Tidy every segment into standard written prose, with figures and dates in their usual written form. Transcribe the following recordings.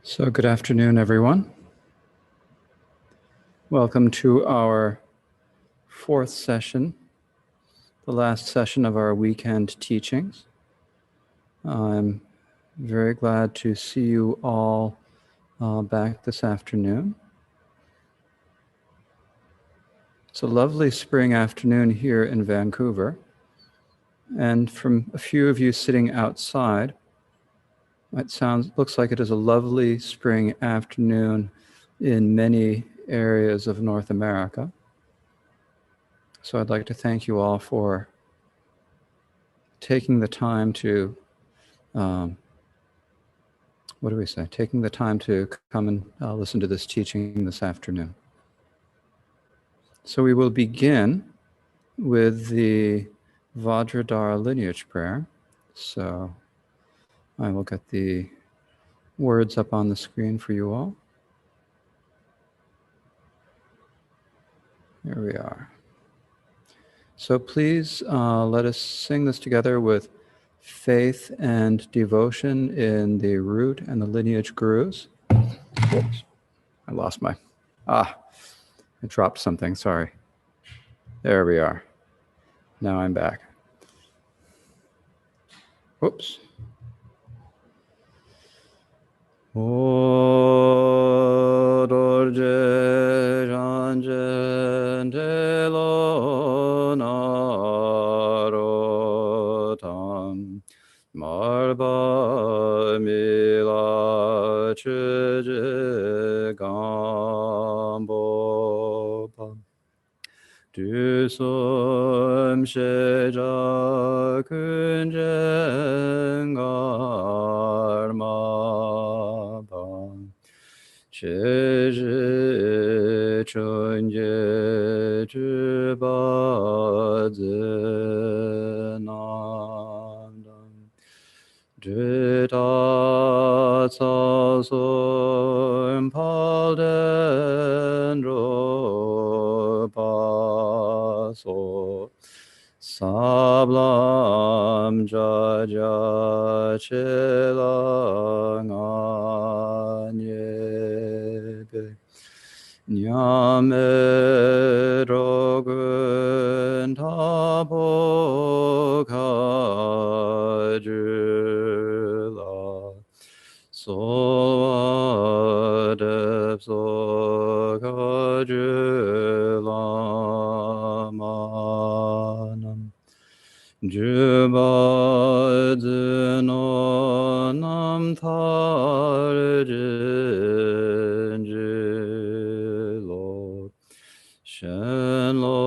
So good afternoon, everyone. Welcome to our fourth session, the last session of our weekend teachings. I'm very glad to see you all back this afternoon. It's a lovely spring afternoon here in Vancouver, and from a few of you sitting outside, looks like it is a lovely spring afternoon in many areas of North America. So I'd like to thank you all for taking the time to, taking the time to come and listen to this teaching this afternoon. So we will begin with the Vajradhara lineage prayer. So I will get the words up on the screen for you all. Here we are. So please let us sing this together with faith and devotion in the root and the lineage gurus. Oops, I lost my, I dropped something, sorry. There we are. Now I'm back. Whoops. O dorje janjen de lo narotam marba mila chuje gambo pam du som sheja kunjen garma pam cheje chonje chuba zenandam Drita salsum paldendro paso sablam jaja chelanganebe Nyame rogun tabo kajula solvadep so kajula manam jubadzino nam tharjinjilo Shenlo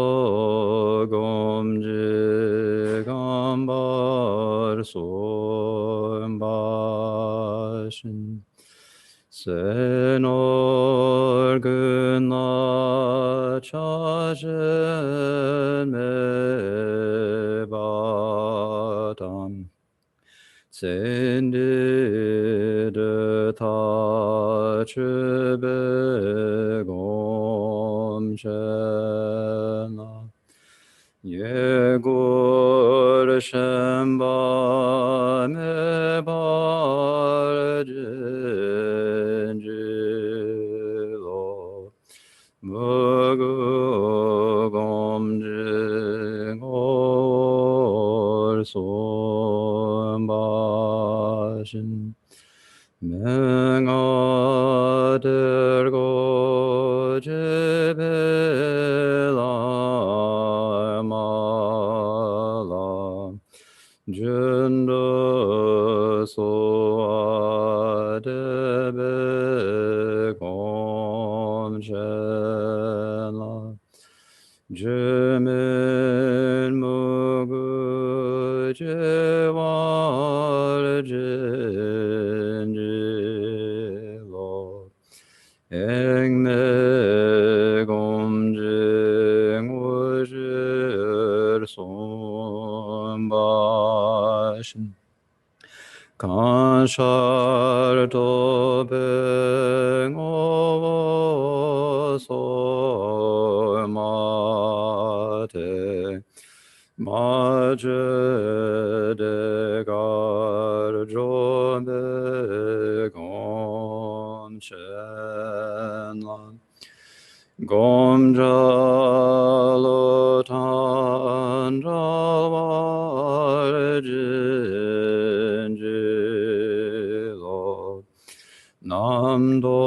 gomji gambar sombashin Senor guna chajen me batam Tsendi de ta chube gom shena Yegur shemba me bar jinjilo Mugu gom jingor sombashin Mengader jebela mala Junda soadebe gomshela Jemin mugu jewar jinjilo Engme gomjing wujir sombashin Kanshar tobeng ovo sormate Majede gar jobe gom Gomjalo tanjalvarjinjilo namdongo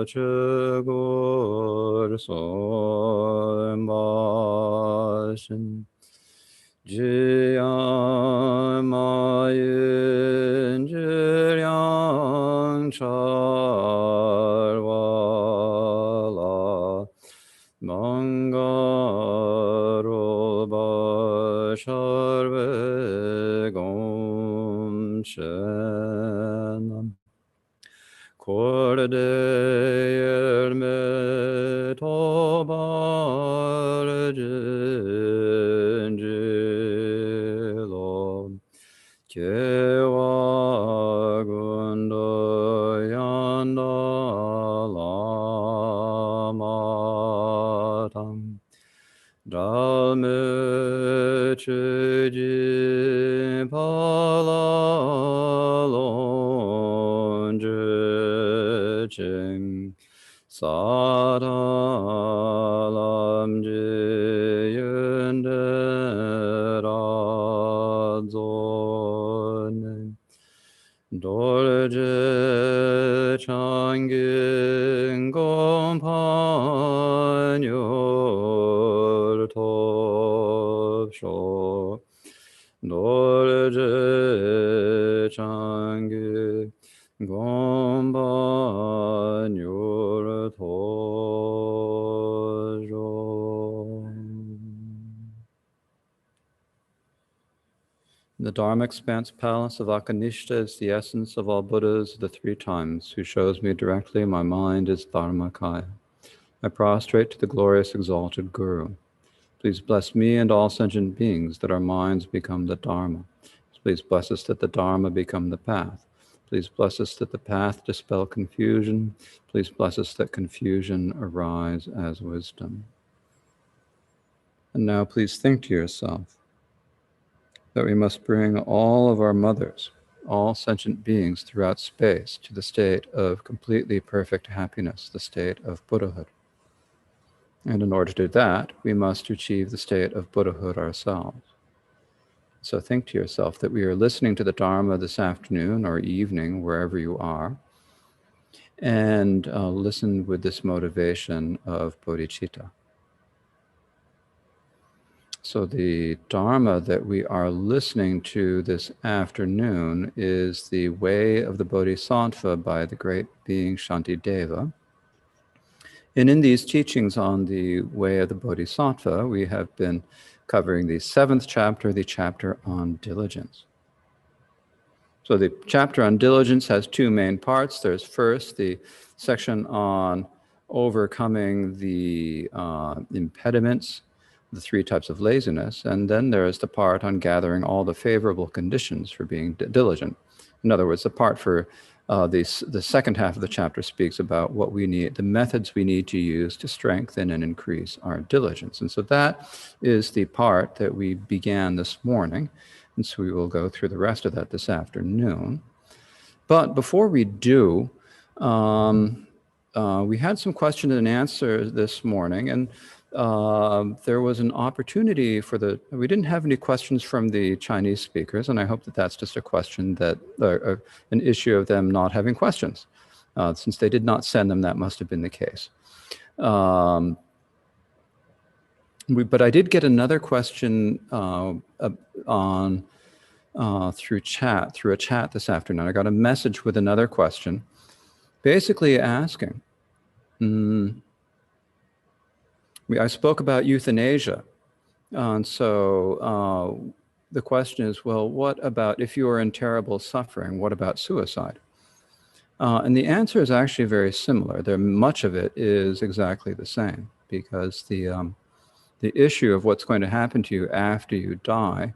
chegur sombashin Jiamayin jiryang charwala mangaro basharve gomshenam Cordeir me tobar gingilo Kewa gundo yanda lamatam Dalme chiji palalonje ching Sadalam jiyendera Dorje changin gompanyor topsho Dorje changin gompanyor topsho. The Dharma Expanse Palace of Akanishta is the essence of all Buddhas of the three times, who shows me directly my mind is Dharmakaya. I prostrate to the glorious exalted Guru. Please bless me and all sentient beings that our minds become the Dharma. Please bless us that the Dharma become the path. Please bless us that the path dispel confusion. Please bless us that confusion arise as wisdom. And now please think to yourself that we must bring all of our mothers, all sentient beings throughout space, to the state of completely perfect happiness, the state of Buddhahood. And in order to do that, we must achieve the state of Buddhahood ourselves. So think to yourself that we are listening to the Dharma this afternoon or evening, wherever you are, and listen with this motivation of bodhicitta. So the Dharma that we are listening to this afternoon is the Way of the Bodhisattva by the great being Shantideva. And in these teachings on the Way of the Bodhisattva, we have been covering the 7th chapter, the chapter on diligence. So the chapter on diligence has two main parts. There's first the section on overcoming the impediments, the three types of laziness, and then there's the part on gathering all the favorable conditions for being diligent. In other words, the part for the second half of the chapter speaks about what we need, the methods we need to use to strengthen and increase our diligence. And so that is the part that we began this morning. And so we will go through the rest of that this afternoon. But before we do, we had some question and answer this morning, and there was an opportunity for we didn't have any questions from the Chinese speakers, and I hope that that's just a question that, an issue of them not having questions. Since they did not send them, that must have been the case. But I did get another question through a chat this afternoon. I got a message with another question, basically asking, I spoke about euthanasia, and so the question is, well, what about if you are in terrible suffering, what about suicide? And the answer is actually very similar. Much of it is exactly the same, because the issue of what's going to happen to you after you die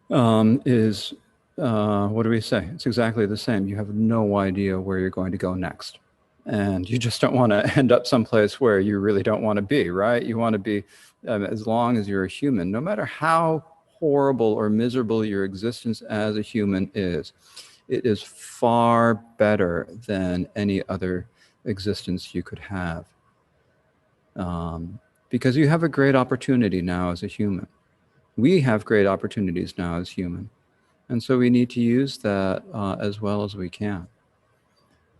is, what do we say? It's exactly the same. You have no idea where you're going to go next. And you just don't want to end up someplace where you really don't want to be, right? You want to be, as long as you're a human, no matter how horrible or miserable your existence as a human is, it is far better than any other existence you could have. Because you have a great opportunity now as a human. We have great opportunities now as human. And so we need to use that as well as we can.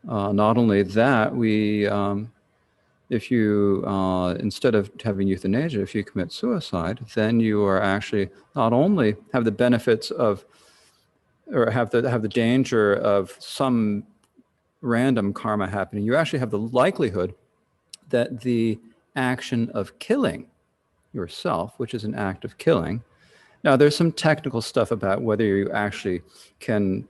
Not only that, if you, instead of having euthanasia, if you commit suicide, then you are actually not only have the benefits of, or have the danger of some random karma happening, you actually have the likelihood that the action of killing yourself, which is an act of killing. Now, there's some technical stuff about whether you actually can,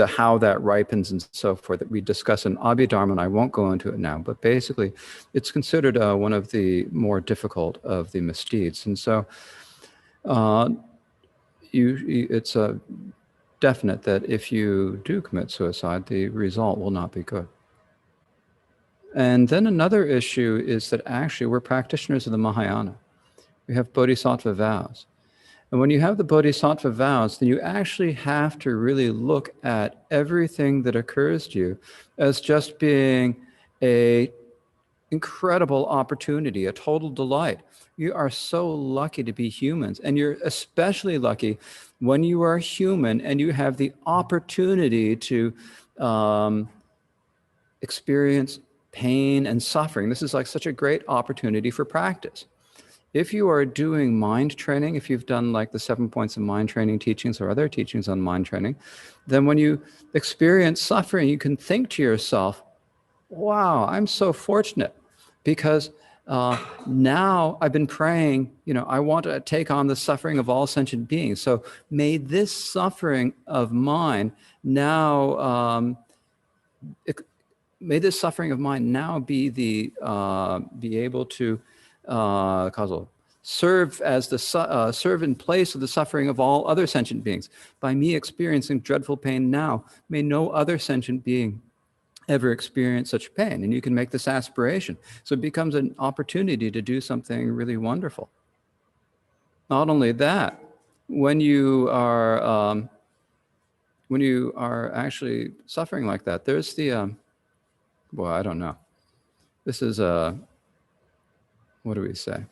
how that ripens and so forth that we discuss in Abhidharma, and I won't go into it now, but basically it's considered one of the more difficult of the misdeeds. And so it's definite that if you do commit suicide, the result will not be good. And then another issue is that actually we're practitioners of the Mahayana. We have bodhisattva vows. And when you have the bodhisattva vows, then you actually have to really look at everything that occurs to you as just being an incredible opportunity, a total delight. You are so lucky to be humans, and you're especially lucky when you are human and you have the opportunity to experience pain and suffering. This is like such a great opportunity for practice. If you are doing mind training, if you've done like the 7 points of mind training teachings or other teachings on mind training, then when you experience suffering, you can think to yourself, wow, I'm so fortunate because now I've been praying, I want to take on the suffering of all sentient beings. So may this suffering of mine now, may this suffering of mine now be be able to serve as serve in place of the suffering of all other sentient beings. By me experiencing dreadful pain now, may no other sentient being ever experience such pain. And you can make this aspiration. So it becomes an opportunity to do something really wonderful. Not only that, when you are actually suffering like that, there's the boy, I don't know. This is what do we say?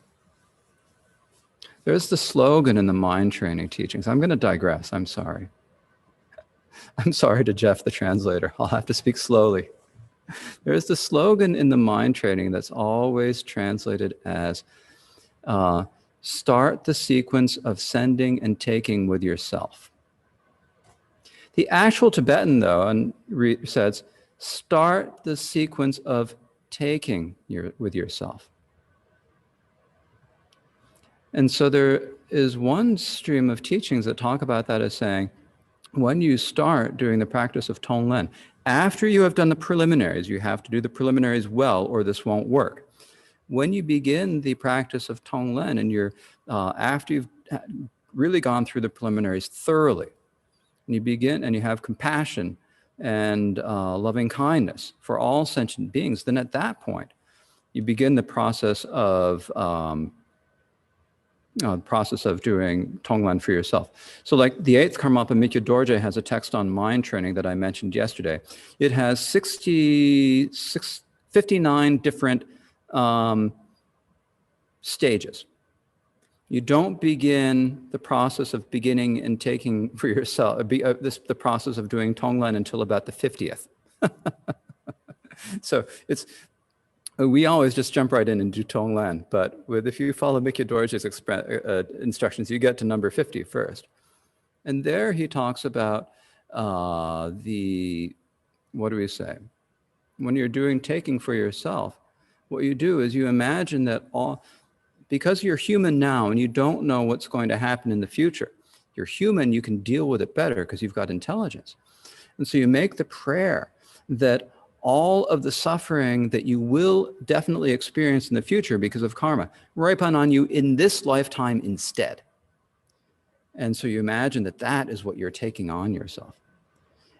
There's the slogan in the mind training teachings. I'm going to digress. I'm sorry. I'm sorry to Jeff, the translator. I'll have to speak slowly. There's the slogan in the mind training that's always translated as start the sequence of sending and taking with yourself. The actual Tibetan, though, says, start the sequence of taking with yourself. And so there is one stream of teachings that talk about that as saying, when you start doing the practice of Tonglen, after you have done the preliminaries, you have to do the preliminaries well or this won't work. When you begin the practice of Tonglen and you're, after you've really gone through the preliminaries thoroughly, and you begin and you have compassion and loving kindness for all sentient beings, then at that point, you begin the process of doing Tonglen for yourself. So like the 8th Karmapa Mikyo Dorje has a text on mind training that I mentioned yesterday. It has 59 different stages. You don't begin the process of beginning and taking for yourself, the process of doing Tonglen until about the 50th. So we always just jump right in and do Tonglen, but if you follow Mikyo Dorje's instructions, you get to number 50 first. And there he talks about what do we say? When you're doing taking for yourself, what you do is you imagine that because you're human now and you don't know what's going to happen in the future, you're human, you can deal with it better because you've got intelligence. And so you make the prayer that all of the suffering that you will definitely experience in the future because of karma, ripen on you in this lifetime instead. And so you imagine that that is what you're taking on yourself.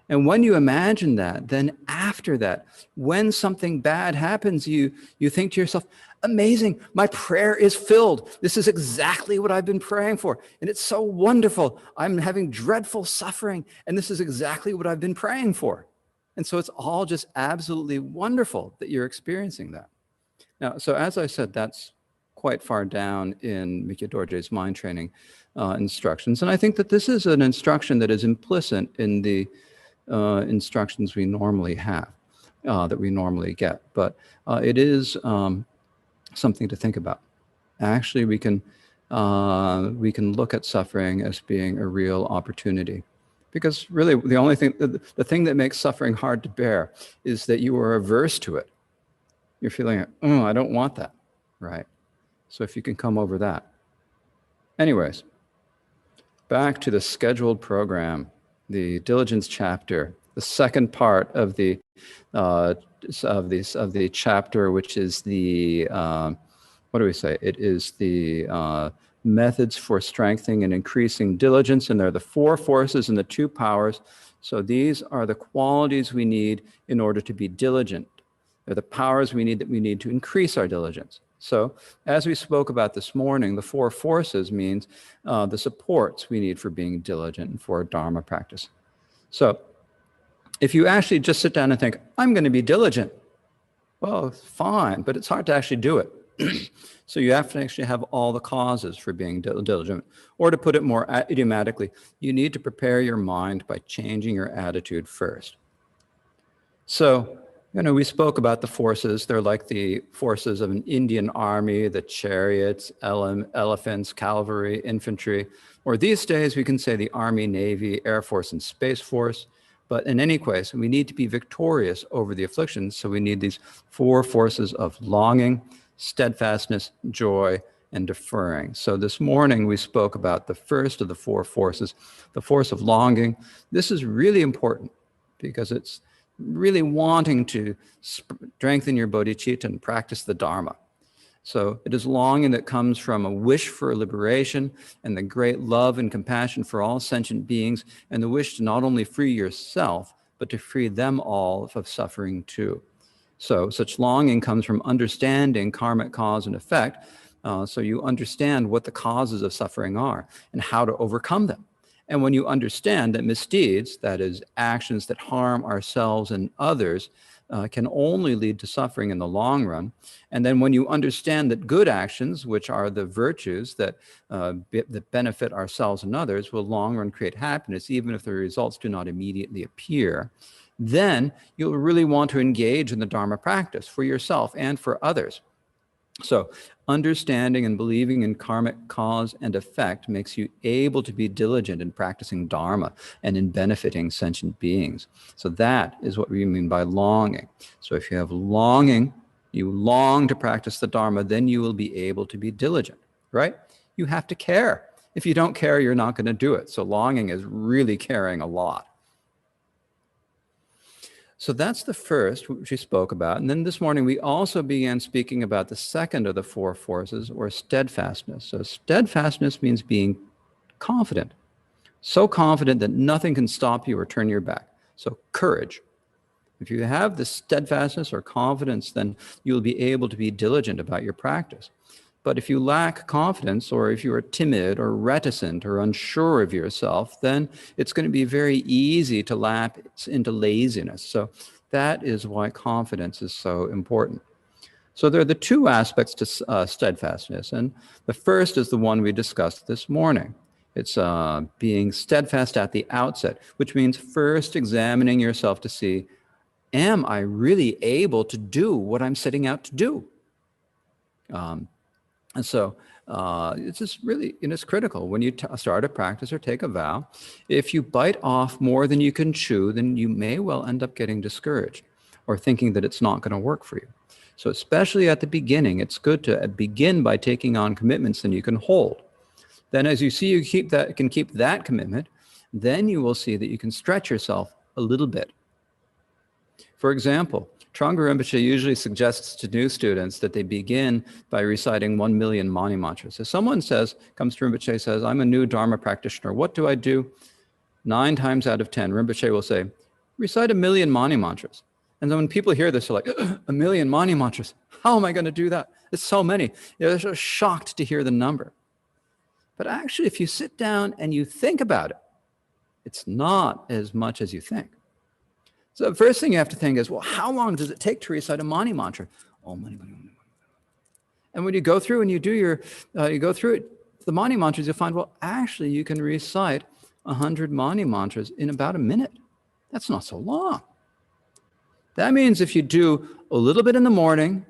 And when you imagine that, then after that, when something bad happens, you think to yourself, amazing. My prayer is filled. This is exactly what I've been praying for. And it's so wonderful. I'm having dreadful suffering, and this is exactly what I've been praying for. And so it's all just absolutely wonderful that you're experiencing that. Now, so as I said, that's quite far down in Mikyo Dorje's mind training instructions. And I think that this is an instruction that is implicit in the instructions we normally have, that we normally get. But it is something to think about. Actually, we can look at suffering as being a real opportunity. Because really, the only thing, the thing that makes suffering hard to bear is that you are averse to it. You're feeling, oh, I don't want that, right? So if you can come over that. Anyways, back to the scheduled program, the diligence chapter, the second part of the chapter, which is the what do we say? It is the methods for strengthening and increasing diligence, and there are the 4 forces and the 2 powers. So these are the qualities we need in order to be diligent. They're the powers we need to increase our diligence. So as we spoke about this morning, the 4 forces means the supports we need for being diligent and for Dharma practice. So if you actually just sit down and think, I'm going to be diligent, well, fine, but it's hard to actually do it. So you have to actually have all the causes for being diligent. Or to put it more idiomatically, you need to prepare your mind by changing your attitude first. So, we spoke about the forces. They're like the forces of an Indian army, the chariots, elephants, cavalry, infantry. Or these days, we can say the Army, Navy, Air Force, and Space Force. But in any case, we need to be victorious over the afflictions. So we need these 4 forces of longing, steadfastness, joy, and deferring. So this morning we spoke about the first of the 4 forces, the force of longing. This is really important because it's really wanting to strengthen your bodhicitta and practice the Dharma. So it is longing that comes from a wish for liberation and the great love and compassion for all sentient beings, and the wish to not only free yourself, but to free them all of suffering too. So such longing comes from understanding karmic cause and effect. So you understand what the causes of suffering are and how to overcome them. And when you understand that misdeeds, that is, actions that harm ourselves and others, can only lead to suffering in the long run. And then when you understand that good actions, which are the virtues that benefit ourselves and others, will long run create happiness, even if the results do not immediately appear, then you'll really want to engage in the Dharma practice for yourself and for others. So understanding and believing in karmic cause and effect makes you able to be diligent in practicing Dharma and in benefiting sentient beings. So that is what we mean by longing. So if you have longing, you long to practice the Dharma, then you will be able to be diligent, right? You have to care. If you don't care, you're not going to do it. So longing is really caring a lot. So that's the first, which we spoke about. And then this morning, we also began speaking about the second of the 4 forces, or steadfastness. So steadfastness means being confident, so confident that nothing can stop you or turn your back. So courage. If you have the steadfastness or confidence, then you'll be able to be diligent about your practice. But if you lack confidence, or if you are timid or reticent or unsure of yourself, then it's going to be very easy to lapse into laziness. So that is why confidence is so important. So there are the 2 aspects to steadfastness. And the first is the one we discussed this morning. It's being steadfast at the outset, which means first examining yourself to see, am I really able to do what I'm setting out to do? And so it's just really, it's critical when you start a practice or take a vow. If you bite off more than you can chew, then you may well end up getting discouraged or thinking that it's not going to work for you. So especially at the beginning, it's good to begin by taking on commitments that you can hold. Then as you see you can keep that commitment, then you will see that you can stretch yourself a little bit. For example, Trungpa Rinpoche usually suggests to new students that they begin by reciting 1 million Mani mantras. If someone comes to Rinpoche, says, I'm a new Dharma practitioner, what do I do? 9 times out of 10, Rinpoche will say, recite 1 million Mani mantras. And then when people hear this, they're like, 1,000,000 Mani mantras. How am I going to do that? It's so many. They're so shocked to hear the number. But actually, if you sit down and you think about it, it's not as much as you think. So the first thing you have to think is, well, how long does it take to recite a Mani mantra? Oh, Mani, Mani, Mani. And when you go through and you do you go through it, the Mani mantras, you'll find, well, actually, you can recite 100 Mani mantras in about a minute. That's not so long. That means if you do a little bit in the morning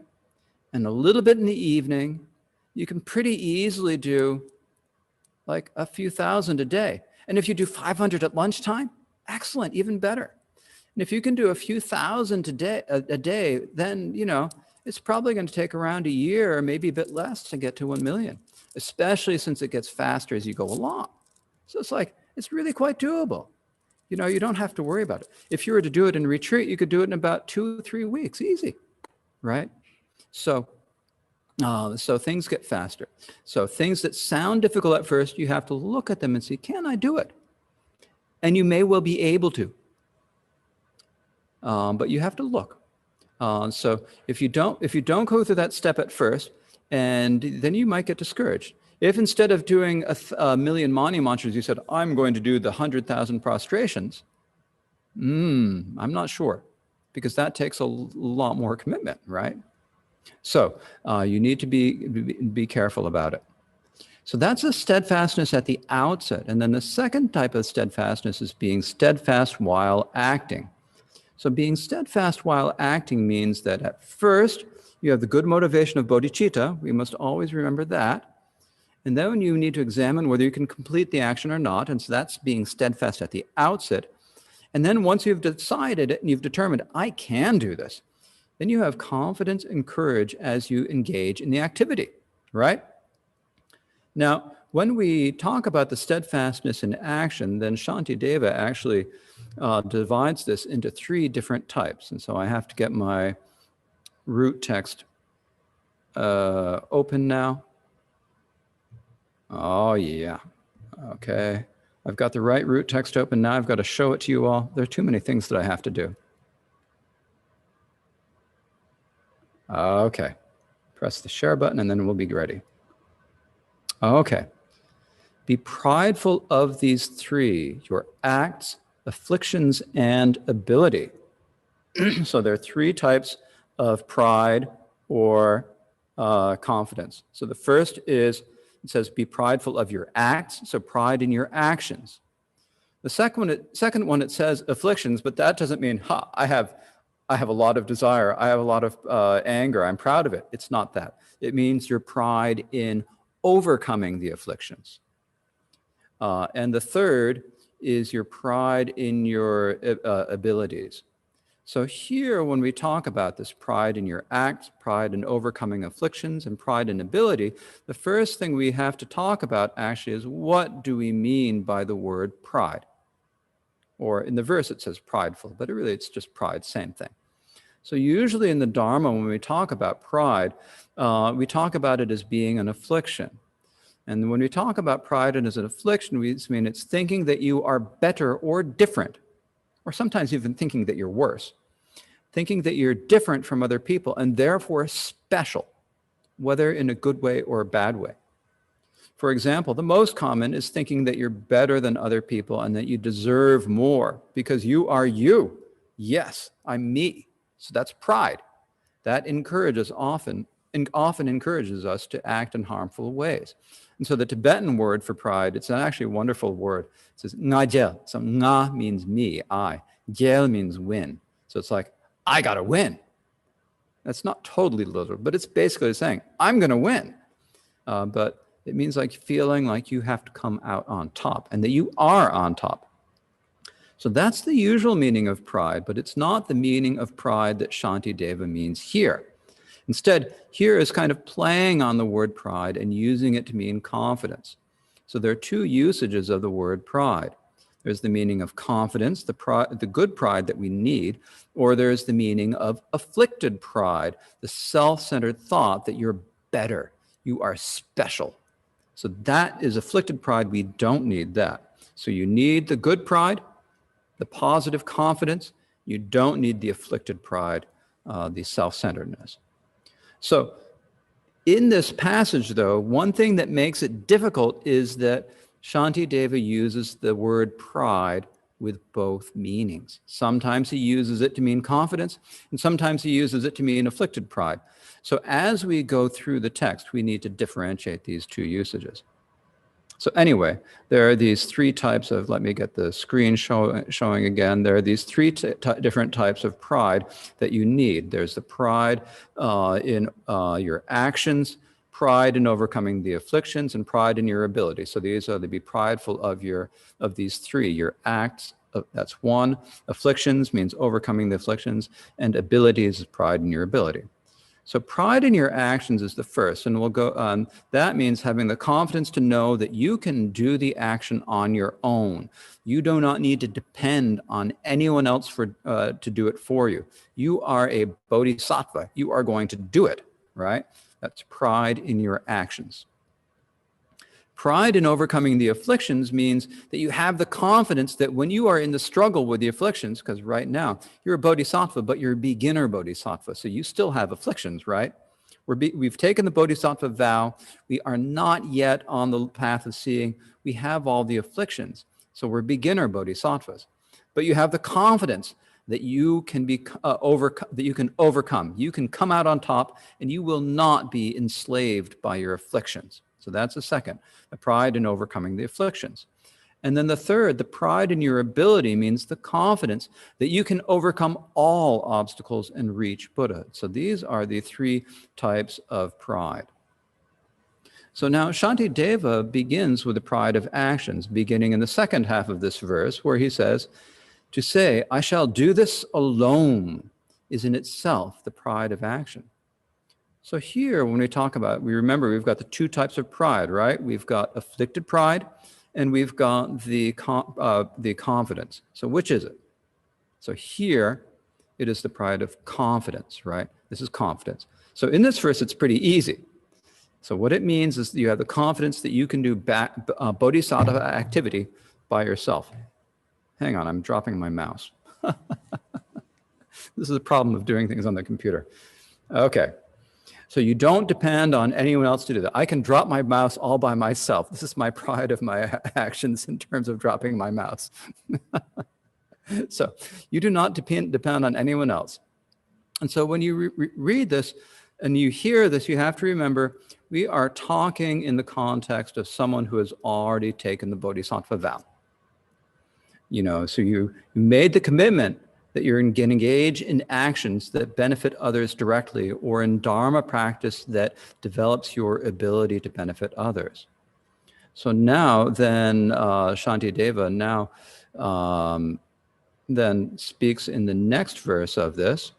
and a little bit in the evening, you can pretty easily do like a few thousand a day. And if you do 500 at lunchtime, excellent, even better. And if you can do a few thousand a day, then, it's probably going to take around a year or maybe a bit less to get to 1,000,000, especially since it gets faster as you go along. So it's really quite doable. You don't have to worry about it. If you were to do it in retreat, you could do it in about 2 or 3 weeks, easy, right? So things get faster. So things that sound difficult at first, you have to look at them and see, can I do it? And you may well be able to, but you have to look. So if you don't go through that step at first, and then you might get discouraged. If instead of doing a million Mani mantras, you said, I'm going to do the 100,000 prostrations, I'm not sure, because that takes a lot more commitment, right? So you need to be careful about it. So that's a steadfastness at the outset. And then the second type of steadfastness is being steadfast while acting. So being steadfast while acting means that at first you have the good motivation of bodhicitta. We must always remember that. And then you need to examine whether you can complete the action or not. And so that's being steadfast at the outset. And then once you've decided and you've determined, I can do this, then you have confidence and courage as you engage in the activity, right? Now, when we talk about the steadfastness in action, then Shantideva actually divides this into 3 different types. And so I have to get my root text open now. Oh, yeah. Okay. I've got the right root text open. Now I've got to show it to you all. There are too many things that I have to do. Okay. Press the share button and then we'll be ready. Okay. Be prideful of these 3, your acts, afflictions, and ability. So there are 3 types of pride or confidence. So the first is, it says, be prideful of your acts, so pride in your actions. The second one, it says afflictions, but that doesn't mean, I have a lot of desire, I have a lot of anger, I'm proud of it. It's not that. It means your pride in overcoming the afflictions. And the third is your pride in your abilities. So here, when we talk about this pride in your acts, pride in overcoming afflictions, and pride in ability, the first thing we have to talk about actually is, what do we mean by the word pride? Or in the verse it says prideful, but it's just pride, same thing. So usually in the Dharma, when we talk about pride, we talk about it as being an affliction. And when we talk about pride as an affliction, we mean it's thinking that you are better or different, or sometimes even thinking that you're worse, thinking that you're different from other people and therefore special, whether in a good way or a bad way. For example, the most common is thinking that you're better than other people and that you deserve more because you are you. Yes, I'm me. So that's pride. That often encourages us to act in harmful ways. And so the Tibetan word for pride, it's actually a wonderful word. It says nga jel. So nga means me, I. Jel means win. So it's like, I got to win. That's not totally literal, but it's basically saying, I'm going to win. But it means like feeling like you have to come out on top and that you are on top. So that's the usual meaning of pride, but it's not the meaning of pride that Shantideva means here. Instead, here is kind of playing on the word pride and using it to mean confidence. So there are 2 usages of the word pride. There's the meaning of confidence, the good pride that we need, or there's the meaning of afflicted pride, the self-centered thought that you're better, you are special. So that is afflicted pride. We don't need that. So you need the good pride, the positive confidence, You don't need the afflicted pride, the self-centeredness. So in this passage, though, one thing that makes it difficult is that Shantideva uses the word pride with both meanings. Sometimes he uses it to mean confidence, and sometimes he uses it to mean afflicted pride. So as we go through the text, we need to differentiate these two usages. So anyway, there are these three types of, let me get the screen showing again. There are these three different types of pride that you need. There's the pride in your actions, pride in overcoming the afflictions, and pride in your ability. So these are to be prideful of these three. Your acts, that's one. Afflictions means overcoming the afflictions, and abilities is pride in your ability. So pride in your actions is the first, and we'll go on. That means having the confidence to know that you can do the action on your own. You do not need to depend on anyone else to do it for you. You are a bodhisattva. You are going to do it, right? That's pride in your actions. Pride in overcoming the afflictions means that you have the confidence that when you are in the struggle with the afflictions, because right now you're a bodhisattva, but you're a beginner bodhisattva, so you still have afflictions, right? We've taken the bodhisattva vow. We are not yet on the path of seeing. We have all the afflictions, so we're beginner bodhisattvas. But you have the confidence that you can overcome. You can come out on top, and you will not be enslaved by your afflictions. So that's the second, the pride in overcoming the afflictions. And then the third, the pride in your ability, means the confidence that you can overcome all obstacles and reach Buddha. So these are the three types of pride. So now Shantideva begins with the pride of actions, beginning in the second half of this verse, where he says, to say, I shall do this alone, is in itself the pride of action. So here, when we talk about, we remember we've got the two types of pride, right? We've got afflicted pride, and we've got the confidence. So which is it? So here, it is the pride of confidence, right? This is confidence. So in this verse, it's pretty easy. So what it means is that you have the confidence that you can do bodhisattva activity by yourself. Hang on, I'm dropping my mouse. This is a problem of doing things on the computer. Okay. So you don't depend on anyone else to do that. I can drop my mouse all by myself. This is my pride of my actions in terms of dropping my mouse. So you do not depend on anyone else. And so when you read this and you hear this, you have to remember we are talking in the context of someone who has already taken the bodhisattva vow. You know, so you made the commitment that you're going to engage in actions that benefit others directly, or in Dharma practice that develops your ability to benefit others. So now then Shantideva now then speaks in the next verse of this.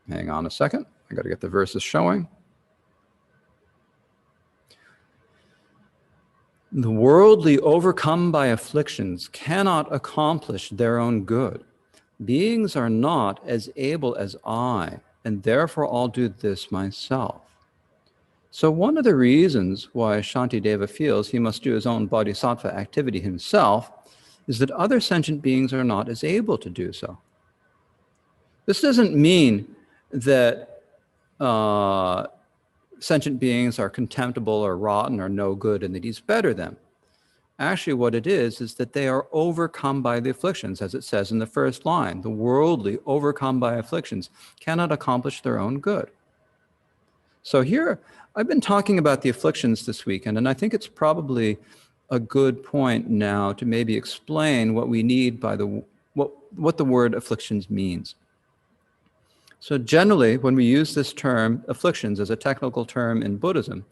Hang on a second. I got to get the verses showing. The worldly overcome by afflictions cannot accomplish their own good. Beings are not as able as I, and therefore I'll do this myself. So one of the reasons why Shantideva feels he must do his own bodhisattva activity himself is that other sentient beings are not as able to do so. This doesn't mean that sentient beings are contemptible or rotten or no good and that he's better than. Actually, what it is that they are overcome by the afflictions, as it says in the first line. The worldly, overcome by afflictions, cannot accomplish their own good. So here, I've been talking about the afflictions this weekend, and I think it's probably a good point now to maybe explain what we need by what the word afflictions means. So generally, when we use this term, afflictions, as a technical term in Buddhism,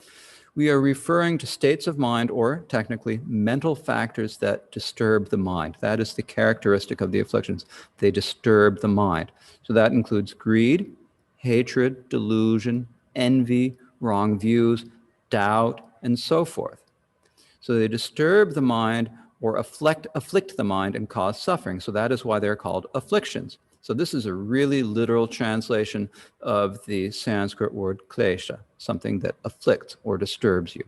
we are referring to states of mind, or technically mental factors that disturb the mind. That is the characteristic of the afflictions. They disturb the mind. So that includes greed, hatred, delusion, envy, wrong views, doubt, and so forth. So they disturb the mind or afflict the mind and cause suffering. So that is why they're called afflictions. So this is a really literal translation of the Sanskrit word klesha, something that afflicts or disturbs you.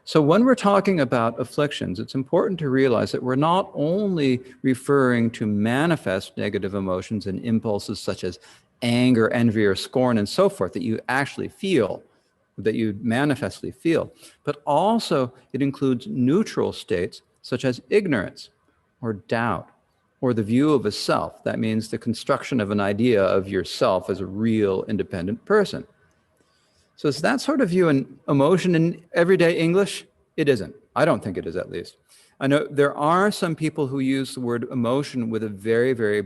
So when we're talking about afflictions, it's important to realize that we're not only referring to manifest negative emotions and impulses such as anger, envy, or scorn, and so forth, that you actually feel, that you manifestly feel, but also it includes neutral states such as ignorance or doubt or the view of a self. That means the construction of an idea of yourself as a real independent person. So is that sort of view an emotion in everyday English? It isn't. I don't think it is, at least. I know there are some people who use the word emotion with a very,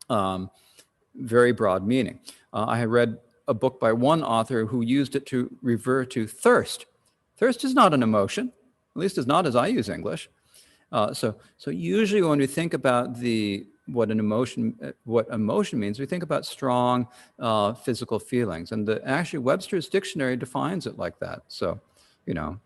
um, very broad meaning. I had read a book by one author who used it to refer to thirst. Thirst is not an emotion, at least it's not as I use English. So usually when we think about what emotion means, we think about strong physical feelings, and actually Webster's dictionary defines it like that. So, you know,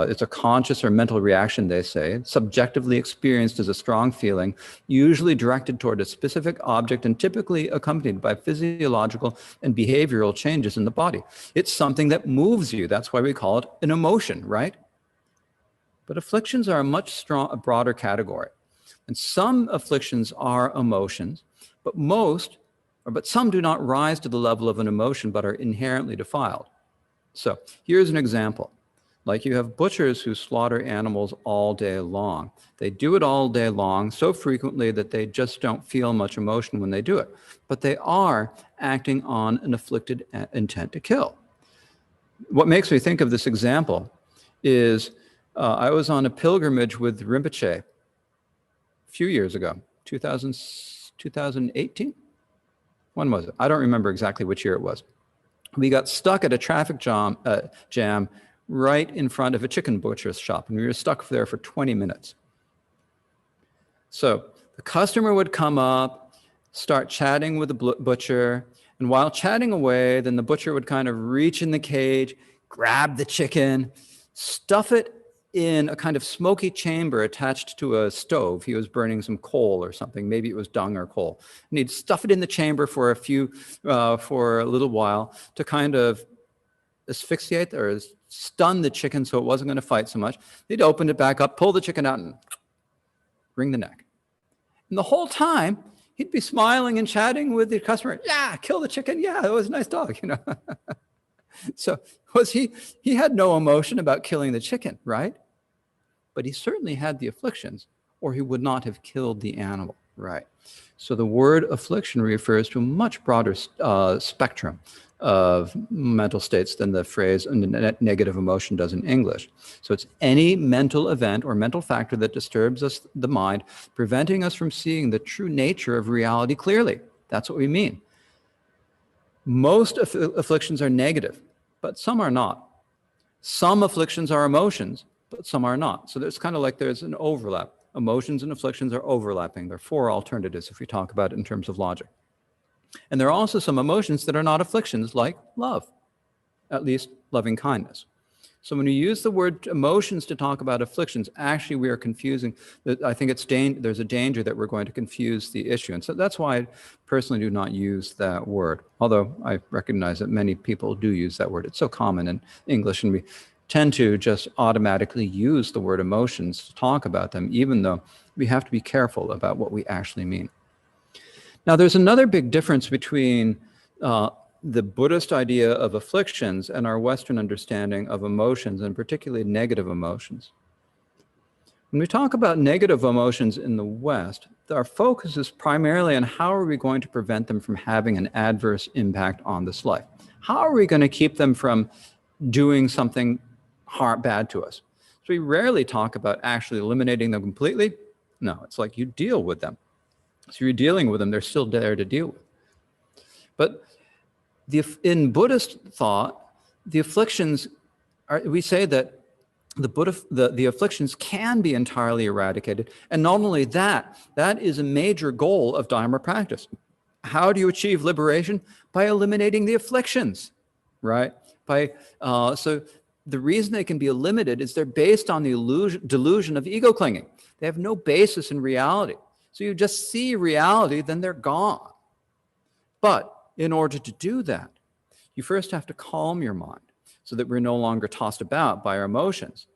it's a conscious or mental reaction, they say, subjectively experienced as a strong feeling, usually directed toward a specific object and typically accompanied by physiological and behavioral changes in the body. It's something that moves you. That's why we call it an emotion, right? But afflictions are a broader category. And some afflictions are emotions, but some do not rise to the level of an emotion, but are inherently defiled. So here's an example. Like you have butchers who slaughter animals all day long. They do it all day long so frequently that they just don't feel much emotion when they do it. But they are acting on an afflicted intent to kill. What makes me think of this example is I was on a pilgrimage with Rinpoche a few years ago, 2018? When was it? I don't remember exactly which year it was. We got stuck at a traffic jam right in front of a chicken butcher's shop, and we were stuck there for 20 minutes. So the customer would come up, start chatting with the butcher, and while chatting away, then the butcher would kind of reach in the cage, grab the chicken, stuff it in a kind of smoky chamber attached to a stove. He was burning some coal or something. Maybe it was dung or coal. And he'd stuff it in the chamber for a little while to kind of asphyxiate or stun the chicken so it wasn't going to fight so much. He'd open it back up, pull the chicken out, and wring the neck. And the whole time, he'd be smiling and chatting with the customer. Yeah, kill the chicken. Yeah, it was a nice dog, you know. So he had no emotion about killing the chicken, right? But he certainly had the afflictions, or he would not have killed the animal, right? So the word affliction refers to a much broader spectrum of mental states than the phrase negative emotion does in English. So it's any mental event or mental factor that disturbs the mind, preventing us from seeing the true nature of reality clearly. That's what we mean. Most afflictions are negative, but some are not. Some afflictions are emotions, but some are not. So there's kind of like there's an overlap. Emotions and afflictions are overlapping. There are four alternatives if we talk about it in terms of logic. And there are also some emotions that are not afflictions, like love, at least loving kindness. So when we use the word emotions to talk about afflictions, actually we are confusing. I think there's a danger that we're going to confuse the issue. And so that's why I personally do not use that word, although I recognize that many people do use that word. It's so common in English, and we tend to just automatically use the word emotions to talk about them, even though we have to be careful about what we actually mean. Now, there's another big difference between the Buddhist idea of afflictions and our Western understanding of emotions, and particularly negative emotions. When we talk about negative emotions in the West, our focus is primarily on how are we going to prevent them from having an adverse impact on this life? How are we going to keep them from doing something bad to us? So we rarely talk about actually eliminating them completely. No, it's like you deal with them. So you're dealing with them, they're still there to deal with. But in Buddhist thought, the afflictions we say that the afflictions can be entirely eradicated. And not only that, that is a major goal of Dharma practice. How do you achieve liberation? By eliminating the afflictions, right? So the reason they can be eliminated is they're based on the delusion of ego clinging. They have no basis in reality. So you just see reality, then they're gone. But in order to do that, you first have to calm your mind. so that we're no longer tossed about by our emotions.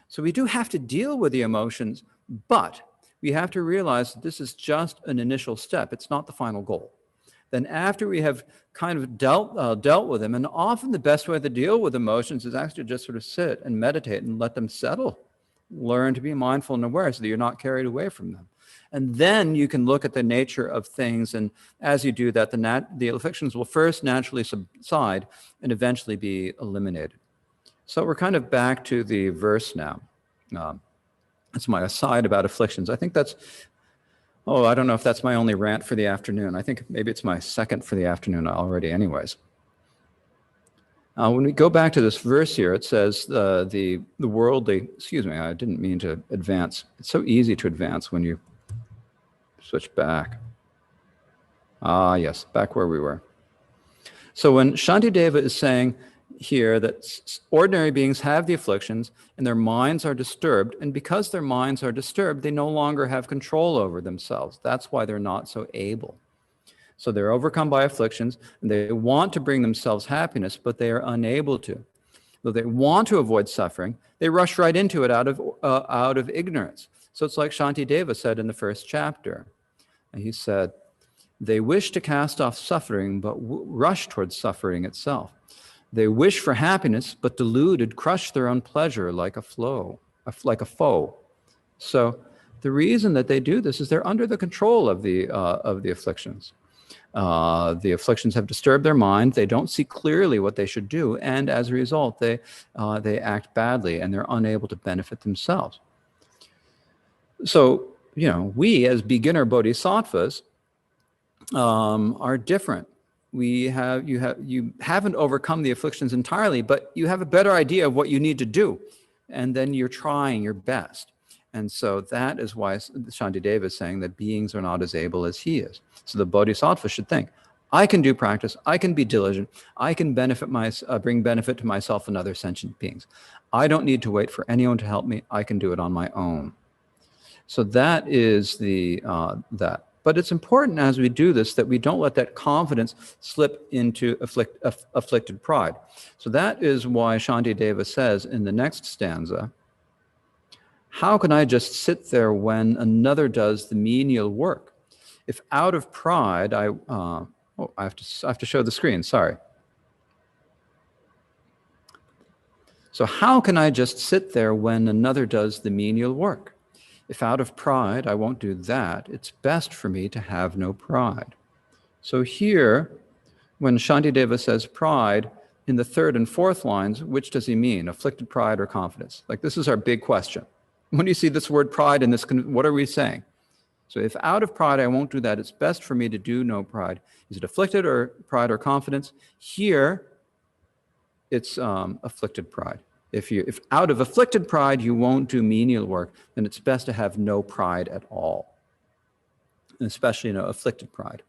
So we do have to deal with the emotions, but we have to realize that this is just an initial step. It's not the final goal. Then after we have kind of dealt with them, and often the best way to deal with emotions is actually just sort of sit and meditate and let them settle. Learn to be mindful and aware so that you're not carried away from them. And then you can look at the nature of things, and as you do that, the afflictions will first naturally subside and eventually be eliminated. So we're kind of back to the verse now. That's my aside about afflictions. I think that's, I don't know if that's my only rant for the afternoon. I think maybe it's my second for the afternoon already anyways. When we go back to this verse here, it says the worldly, excuse me, I didn't mean to advance. It's so easy to advance when you switch back. Yes, back where we were. So when Shantideva is saying here that ordinary beings have the afflictions and their minds are disturbed, and because their minds are disturbed, they no longer have control over themselves. That's why they're not so able. So they're overcome by afflictions, and they want to bring themselves happiness, but they are unable to. Though they want to avoid suffering, they rush right into it out of ignorance. So it's like Shantideva said in the first chapter. And he said, they wish to cast off suffering, but rush towards suffering itself. They wish for happiness, but deluded, crush their own pleasure like a foe. So the reason that they do this is they're under the control of the afflictions. The afflictions have disturbed their mind. They don't see clearly what they should do, and as a result, they act badly, and they're unable to benefit themselves. So, we as beginner bodhisattvas are different. You haven't overcome the afflictions entirely, but you have a better idea of what you need to do, and then you're trying your best. And so that is why Shantideva is saying that beings are not as able as he is. So the bodhisattva should think, I can do practice, I can be diligent, I can bring benefit to myself and other sentient beings. I don't need to wait for anyone to help me, I can do it on my own. So that is that. But it's important as we do this that we don't let that confidence slip into afflicted pride. So that is why Shantideva says in the next stanza, how can I just sit there when another does the menial work? If out of pride, I have to show the screen, sorry. So how can I just sit there when another does the menial work? If out of pride, I won't do that. It's best for me to have no pride. So here, when Shantideva says pride, in the third and fourth lines, which does he mean? Afflicted pride or confidence? Like, this is our big question. When you see this word pride in this, what are we saying? So if out of pride, I won't do that, it's best for me to do no pride. Is it afflicted or pride or confidence? Here, it's afflicted pride. If out of afflicted pride, you won't do menial work, then it's best to have no pride at all, and especially afflicted pride.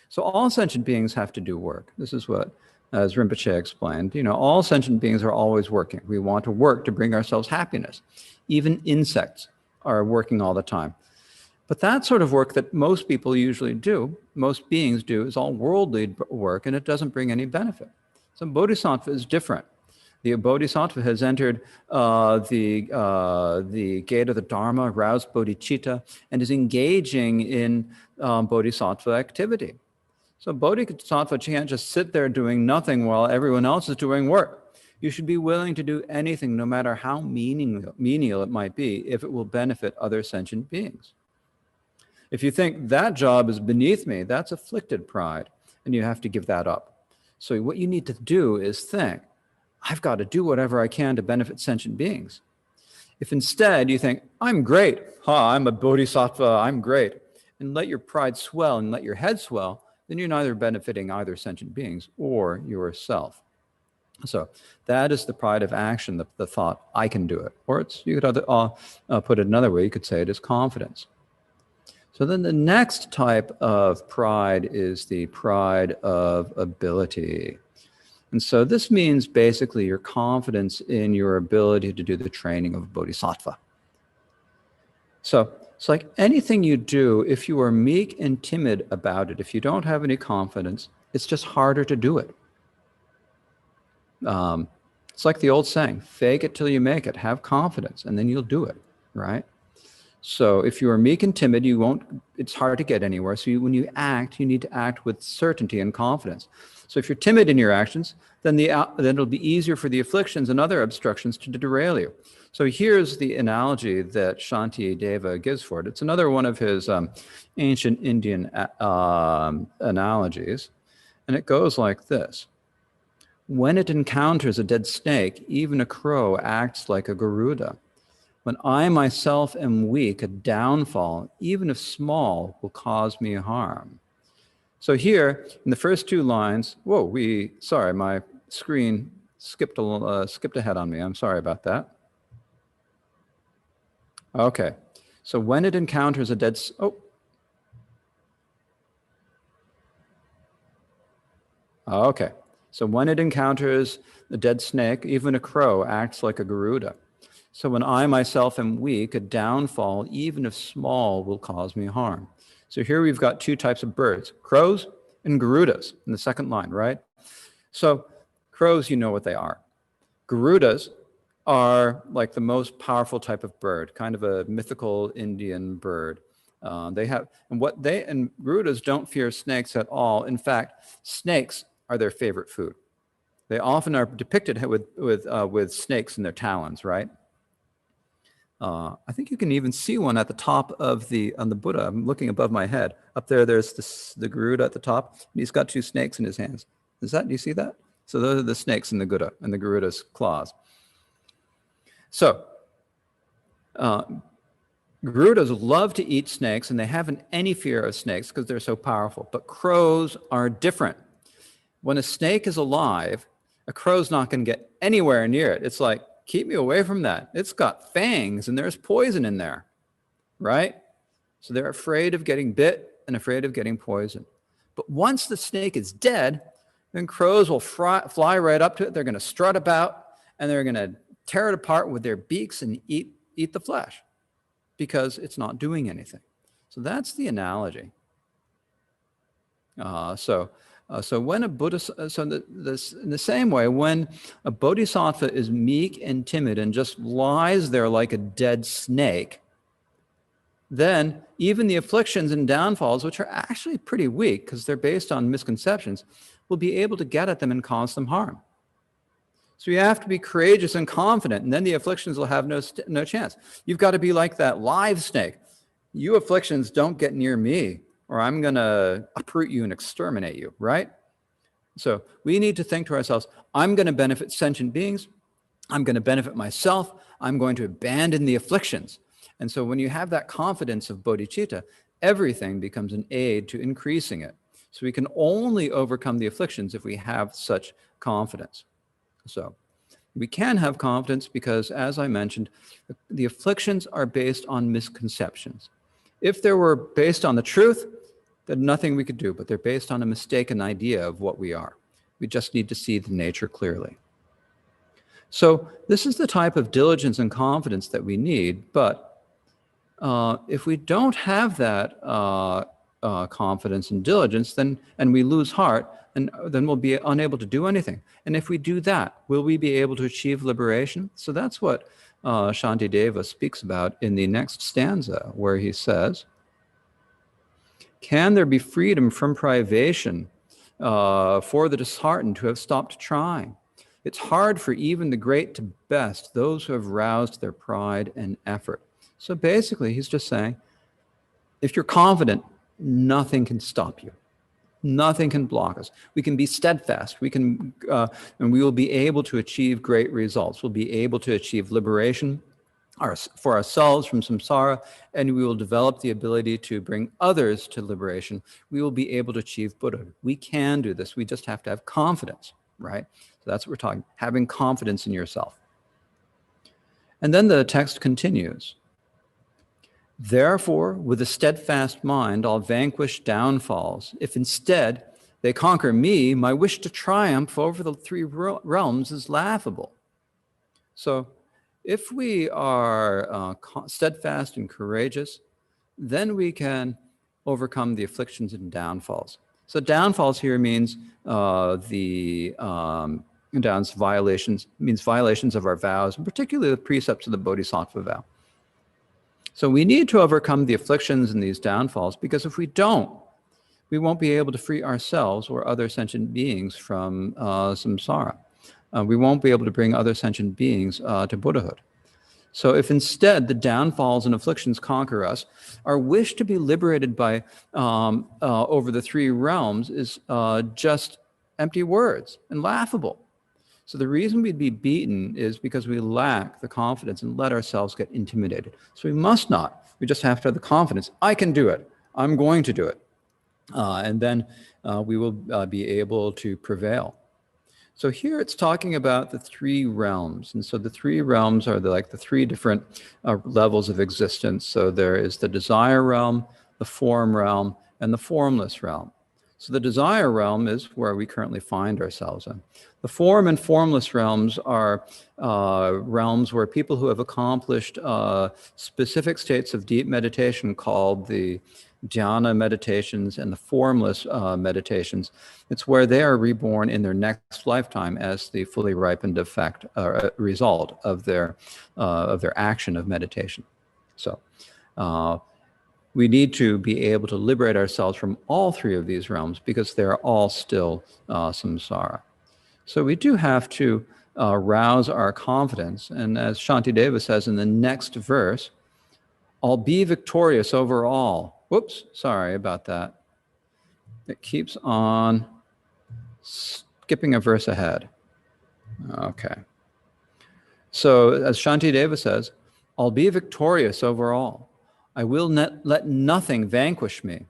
So all sentient beings have to do work. This is what, as Rinpoche explained, all sentient beings are always working. We want to work to bring ourselves happiness. Even insects are working all the time. But that sort of work that most people usually do, most beings do, is all worldly work, and it doesn't bring any benefit. So bodhisattva is different. The bodhisattva has entered the gate of the Dharma, aroused bodhicitta, and is engaging in bodhisattva activity. So bodhisattva can't just sit there doing nothing while everyone else is doing work. You should be willing to do anything, no matter how menial it might be, if it will benefit other sentient beings. If you think that job is beneath me, that's afflicted pride, and you have to give that up. So what you need to do is think, I've got to do whatever I can to benefit sentient beings. If instead you think, I'm great, I'm a bodhisattva, I'm great, and let your pride swell and let your head swell, then you're neither benefiting either sentient beings or yourself. So that is the pride of action, the thought, I can do it. Or you could put it another way, you could say it is confidence. So then the next type of pride is the pride of ability. And so this means basically your confidence in your ability to do the training of a bodhisattva. So it's like anything you do, if you are meek and timid about it, if you don't have any confidence, it's just harder to do it. It's like the old saying, fake it till you make it. Have confidence, and then you'll do it, right? So if you are meek and timid, you won't, it's hard to get anywhere. So when you act, you need to act with certainty and confidence. So if you're timid in your actions, then it'll be easier for the afflictions and other obstructions to derail you. So here's the analogy that Shantideva gives for it. It's another one of his ancient Indian analogies. And it goes like this. When it encounters a dead snake, even a crow acts like a Garuda. When I myself am weak, a downfall, even if small, will cause me harm. So here, in the first two lines, sorry, my screen skipped ahead on me. I'm sorry about that. Okay, so when it encounters a dead, okay. So when it encounters a dead snake, even a crow acts like a Garuda. So when I myself am weak, a downfall, even if small, will cause me harm. So here we've got two types of birds, crows and Garudas in the second line, right? So crows, you know what they are. Garudas are like the most powerful type of bird, kind of a mythical Indian bird. And Garudas don't fear snakes at all. In fact, snakes are their favorite food. They often are depicted with snakes in their talons, right? I think you can even see one at the top of on the Buddha. I'm looking above my head. Up there, there's the Garuda at the top. And he's got two snakes in his hands. Do you see that? So those are the snakes in the Garuda and the Garuda's claws. So Garudas love to eat snakes, and they haven't any fear of snakes because they're so powerful. But crows are different. When a snake is alive, a crow's not going to get anywhere near it. It's like, keep me away from that. It's got fangs and there's poison in there, right? So they're afraid of getting bit and afraid of getting poisoned. But once the snake is dead, then crows will fly right up to it. They're going to strut about and they're going to tear it apart with their beaks and eat the flesh because it's not doing anything. So that's the analogy. So when a Buddha, in the same way, when a bodhisattva is meek and timid and just lies there like a dead snake, then even the afflictions and downfalls, which are actually pretty weak because they're based on misconceptions, will be able to get at them and cause them harm. So you have to be courageous and confident, and then the afflictions will have no chance. You've got to be like that live snake. You afflictions don't get near me, or I'm going to uproot you and exterminate you, right? So we need to think to ourselves, I'm going to benefit sentient beings. I'm going to benefit myself. I'm going to abandon the afflictions. And so when you have that confidence of bodhicitta, everything becomes an aid to increasing it. So we can only overcome the afflictions if we have such confidence. So we can have confidence because, as I mentioned, the afflictions are based on misconceptions. If they were based on the truth, then nothing we could do, but they're based on a mistaken idea of what we are. We just need to see the nature clearly. So this is the type of diligence and confidence that we need, but if we don't have that confidence and diligence, and we lose heart, and then we'll be unable to do anything. And if we do that, will we be able to achieve liberation? So that's what Shantideva speaks about in the next stanza, where he says, can there be freedom from privation for the disheartened who have stopped trying? It's hard for even the great to best those who have roused their pride and effort. So basically, he's just saying, if you're confident, nothing can stop you. Nothing can block us. We can be steadfast. And we will be able to achieve great results. We'll be able to achieve liberation for ourselves from samsara, and we will develop the ability to bring others to liberation. We will be able to achieve Buddhahood. We can do this. We just have to have confidence, right? So that's what we're talking, having confidence in yourself. And then the text continues. Therefore, with a steadfast mind, I'll vanquish downfalls. If instead they conquer me, my wish to triumph over the three realms is laughable. So if we are steadfast and courageous, then we can overcome the afflictions and downfalls. So downfalls here means the down violations, means violations of our vows, and particularly the precepts of the Bodhisattva vow. So we need to overcome the afflictions and these downfalls, because if we don't, we won't be able to free ourselves or other sentient beings from samsara. We won't be able to bring other sentient beings to Buddhahood. So if instead the downfalls and afflictions conquer us, our wish to be liberated by over the three realms is just empty words and laughable. So the reason we'd be beaten is because we lack the confidence and let ourselves get intimidated. So we must not. We just have to have the confidence. I can do it. I'm going to do it. And then we will be able to prevail. So here it's talking about the three realms. And so the three realms are like the three different levels of existence. So there is the desire realm, the form realm, and the formless realm. So the desire realm is where we currently find ourselves in. The form and formless realms are realms where people who have accomplished specific states of deep meditation called the dhyana meditations and the formless meditations. It's where they are reborn in their next lifetime as the fully ripened effect result of their action of meditation. So we need to be able to liberate ourselves from all three of these realms because they're all still samsara. So we do have to rouse our confidence. And as Shantideva says in the next verse, I'll be victorious over all. Whoops, sorry about that. It keeps on skipping a verse ahead. Okay. So as Shantideva says, I'll be victorious over all. I will not let nothing vanquish me.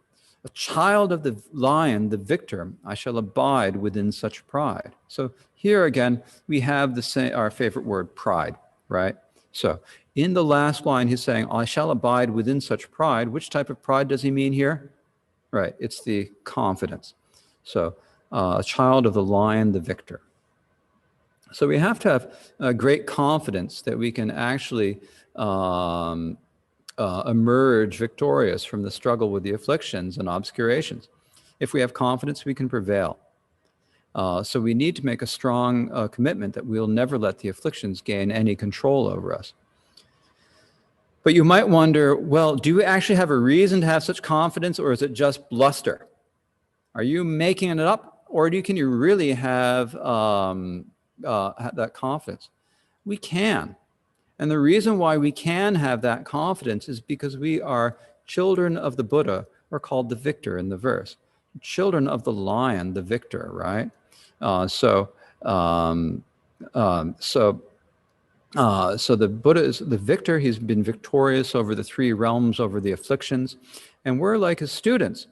A child of the lion, the victor, I shall abide within such pride. So here again, we have the same, our favorite word, pride, right? So in the last line, he's saying, I shall abide within such pride. Which type of pride does he mean here? Right, it's the confidence. So a child of the lion, the victor. So we have to have great confidence that we can actually emerge victorious from the struggle with the afflictions and obscurations. If we have confidence, we can prevail. So we need to make a strong commitment that we'll never let the afflictions gain any control over us. But you might wonder, well, do you actually have a reason to have such confidence, or is it just bluster? Are you making it up, or can you really have that confidence? We can. And the reason why we can have that confidence is because we are children of the Buddha, or called the victor in the verse. Children of the lion, the victor, right? So the Buddha is the victor. He's been victorious over the three realms, over the afflictions. And we're like his students.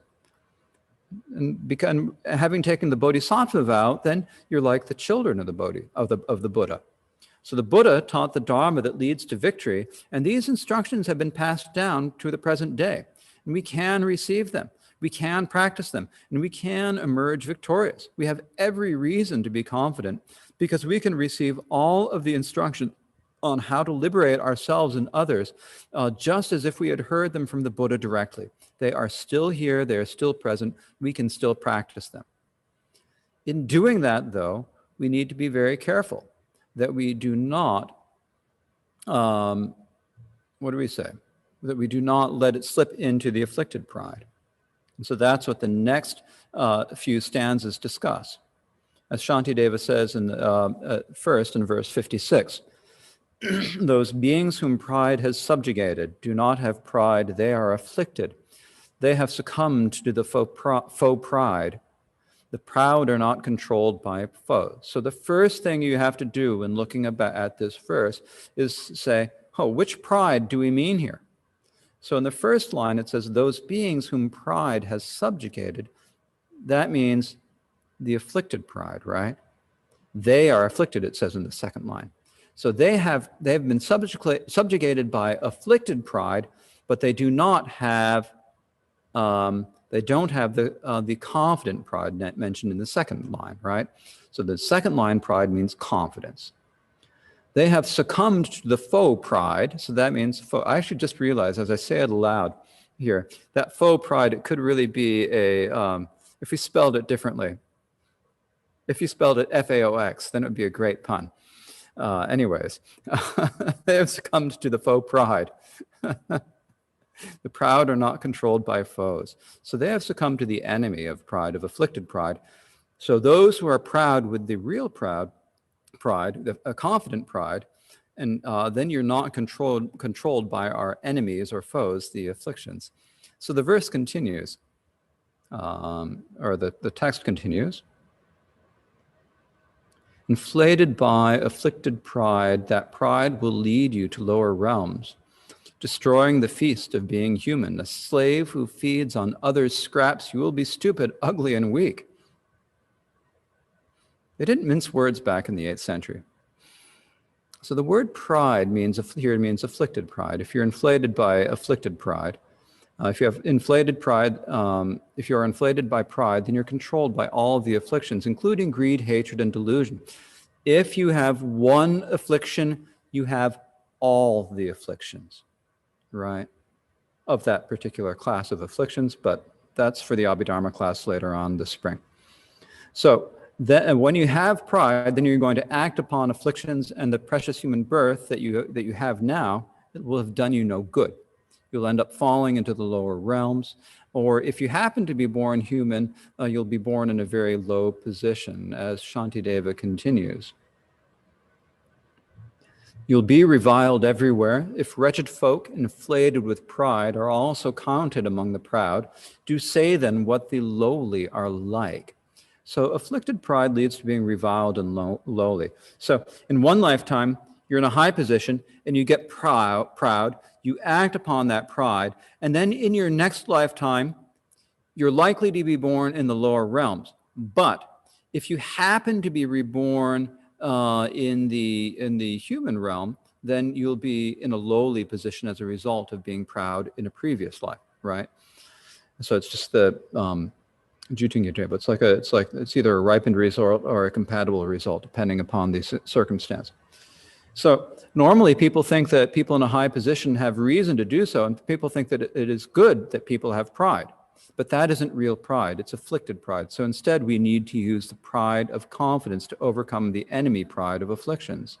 And having taken the Bodhisattva vow, then you're like the children of the Buddha. So the Buddha taught the Dharma that leads to victory, and these instructions have been passed down to the present day. And we can receive them, we can practice them, and we can emerge victorious. We have every reason to be confident because we can receive all of the instruction on how to liberate ourselves and others, just as if we had heard them from the Buddha directly. They are still here, they are still present, we can still practice them. In doing that, though, we need to be very careful that we do not, that we do not let it slip into the afflicted pride. And so that's what the next few stanzas discuss. As Shantideva says first in verse 56, those beings whom pride has subjugated do not have pride, they are afflicted. They have succumbed to the faux pride. The proud are not controlled by foes. So the first thing you have to do when looking at this verse is say, oh, which pride do we mean here? So in the first line, it says, those beings whom pride has subjugated. That means the afflicted pride, right? They are afflicted, it says in the second line. So they have been subjugated by afflicted pride, but they do not have the confident pride mentioned in the second line, right? So the second line, pride, means confidence. They have succumbed to the faux pride. So that means faux. I should just realize, as I say it aloud here, that faux pride, it could really be if we spelled it differently. If you spelled it F-A-O-X, then it would be a great pun. Anyways, they have succumbed to the faux pride. The proud are not controlled by foes. So they have succumbed to the enemy of pride, of afflicted pride. So those who are proud with the real pride, a confident pride, and then you're not controlled by our enemies or foes, the afflictions. So the verse continues, or the text continues. Inflated by afflicted pride, that pride will lead you to lower realms, destroying the feast of being human. A slave who feeds on others' scraps, you will be stupid, ugly, and weak. They didn't mince words back in the 8th century. So the word pride means afflicted pride. If you're inflated by afflicted pride, if you have inflated pride, if you are inflated by pride, then you're controlled by all of the afflictions, including greed, hatred, and delusion. If you have one affliction, you have all the afflictions, right, of that particular class of afflictions, but that's for the Abhidharma class later on this spring. So when you have pride, then you're going to act upon afflictions and the precious human birth that you have now that will have done you no good. You'll end up falling into the lower realms, or if you happen to be born human, you'll be born in a very low position, as Shantideva continues. You'll be reviled everywhere. If wretched folk inflated with pride are also counted among the proud, do say then what the lowly are like. So afflicted pride leads to being reviled and lowly. So in one lifetime, you're in a high position and you get proud, you act upon that pride, and then in your next lifetime, you're likely to be born in the lower realms. But if you happen to be reborn in the human realm, then you'll be in a lowly position as a result of being proud in a previous life, right? So it's just the it's either a ripened result or a compatible result, depending upon the circumstance. So normally people think that people in a high position have reason to do so, and people think that it is good that people have pride. But that isn't real pride, it's afflicted pride. So instead we need to use the pride of confidence to overcome the enemy pride of afflictions.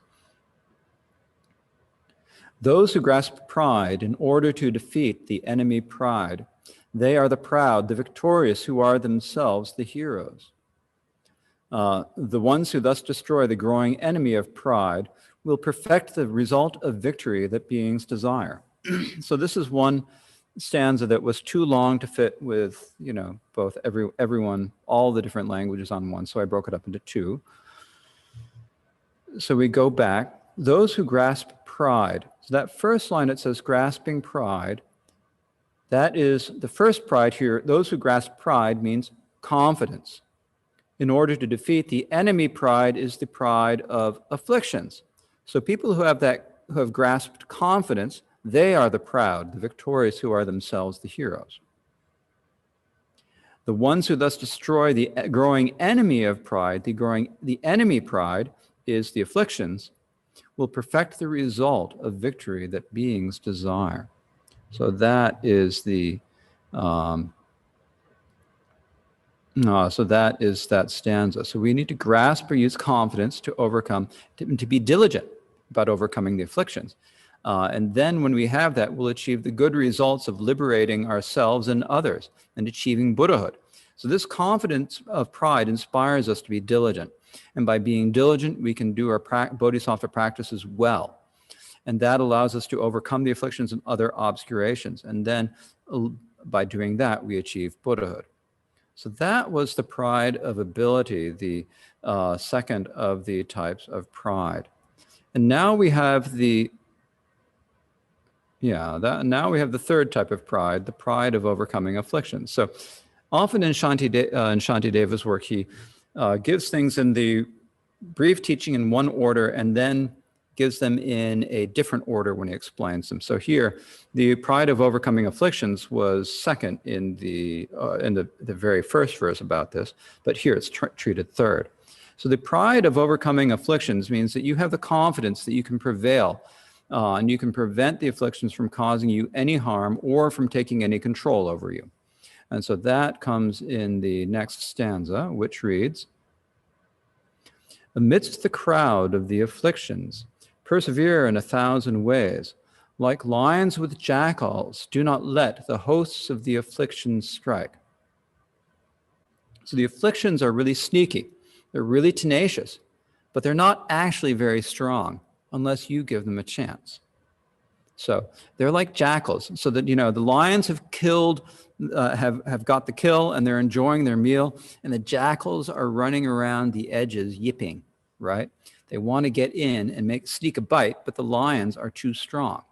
Those who grasp pride in order to defeat the enemy pride, they are the proud, the victorious, who are themselves the heroes. The ones who thus destroy the growing enemy of pride will perfect the result of victory that beings desire. So this is one stanza that was too long to fit with, both everyone, all the different languages on one, so I broke it up into two. So we go back. Those who grasp pride. So that first line, it says grasping pride. That is the first pride here. Those who grasp pride means confidence. In order to defeat the enemy pride is the pride of afflictions. So people who have grasped confidence, they are the proud, the victorious, who are themselves the heroes. The ones who thus destroy the growing enemy of pride, the enemy pride is the afflictions, will perfect the result of victory that beings desire. So that is that stanza. So we need to grasp or use confidence to overcome, to be diligent about overcoming the afflictions. And then when we have that, we'll achieve the good results of liberating ourselves and others and achieving Buddhahood. So this confidence of pride inspires us to be diligent. And by being diligent, we can do our bodhisattva practices well. And that allows us to overcome the afflictions and other obscurations. And then by doing that, we achieve Buddhahood. So that was the pride of ability, the second of the types of pride. And now we have the third type of pride, the pride of overcoming afflictions. So often in Shantideva's work, he gives things in the brief teaching in one order and then gives them in a different order when he explains them. So here, the pride of overcoming afflictions was second in the very first verse about this, but here it's treated third. So the pride of overcoming afflictions means that you have the confidence that you can prevail and you can prevent the afflictions from causing you any harm or from taking any control over you. And so that comes in the next stanza, which reads, Amidst the crowd of the afflictions, persevere in 1,000 ways. Like lions with jackals, do not let the hosts of the afflictions strike. So the afflictions are really sneaky. They're really tenacious, but they're not actually very strong unless you give them a chance. So they're like jackals, so that, the lions have killed, have got the kill, and they're enjoying their meal, and the jackals are running around the edges yipping, right? They want to get in and sneak a bite, but the lions are too strong.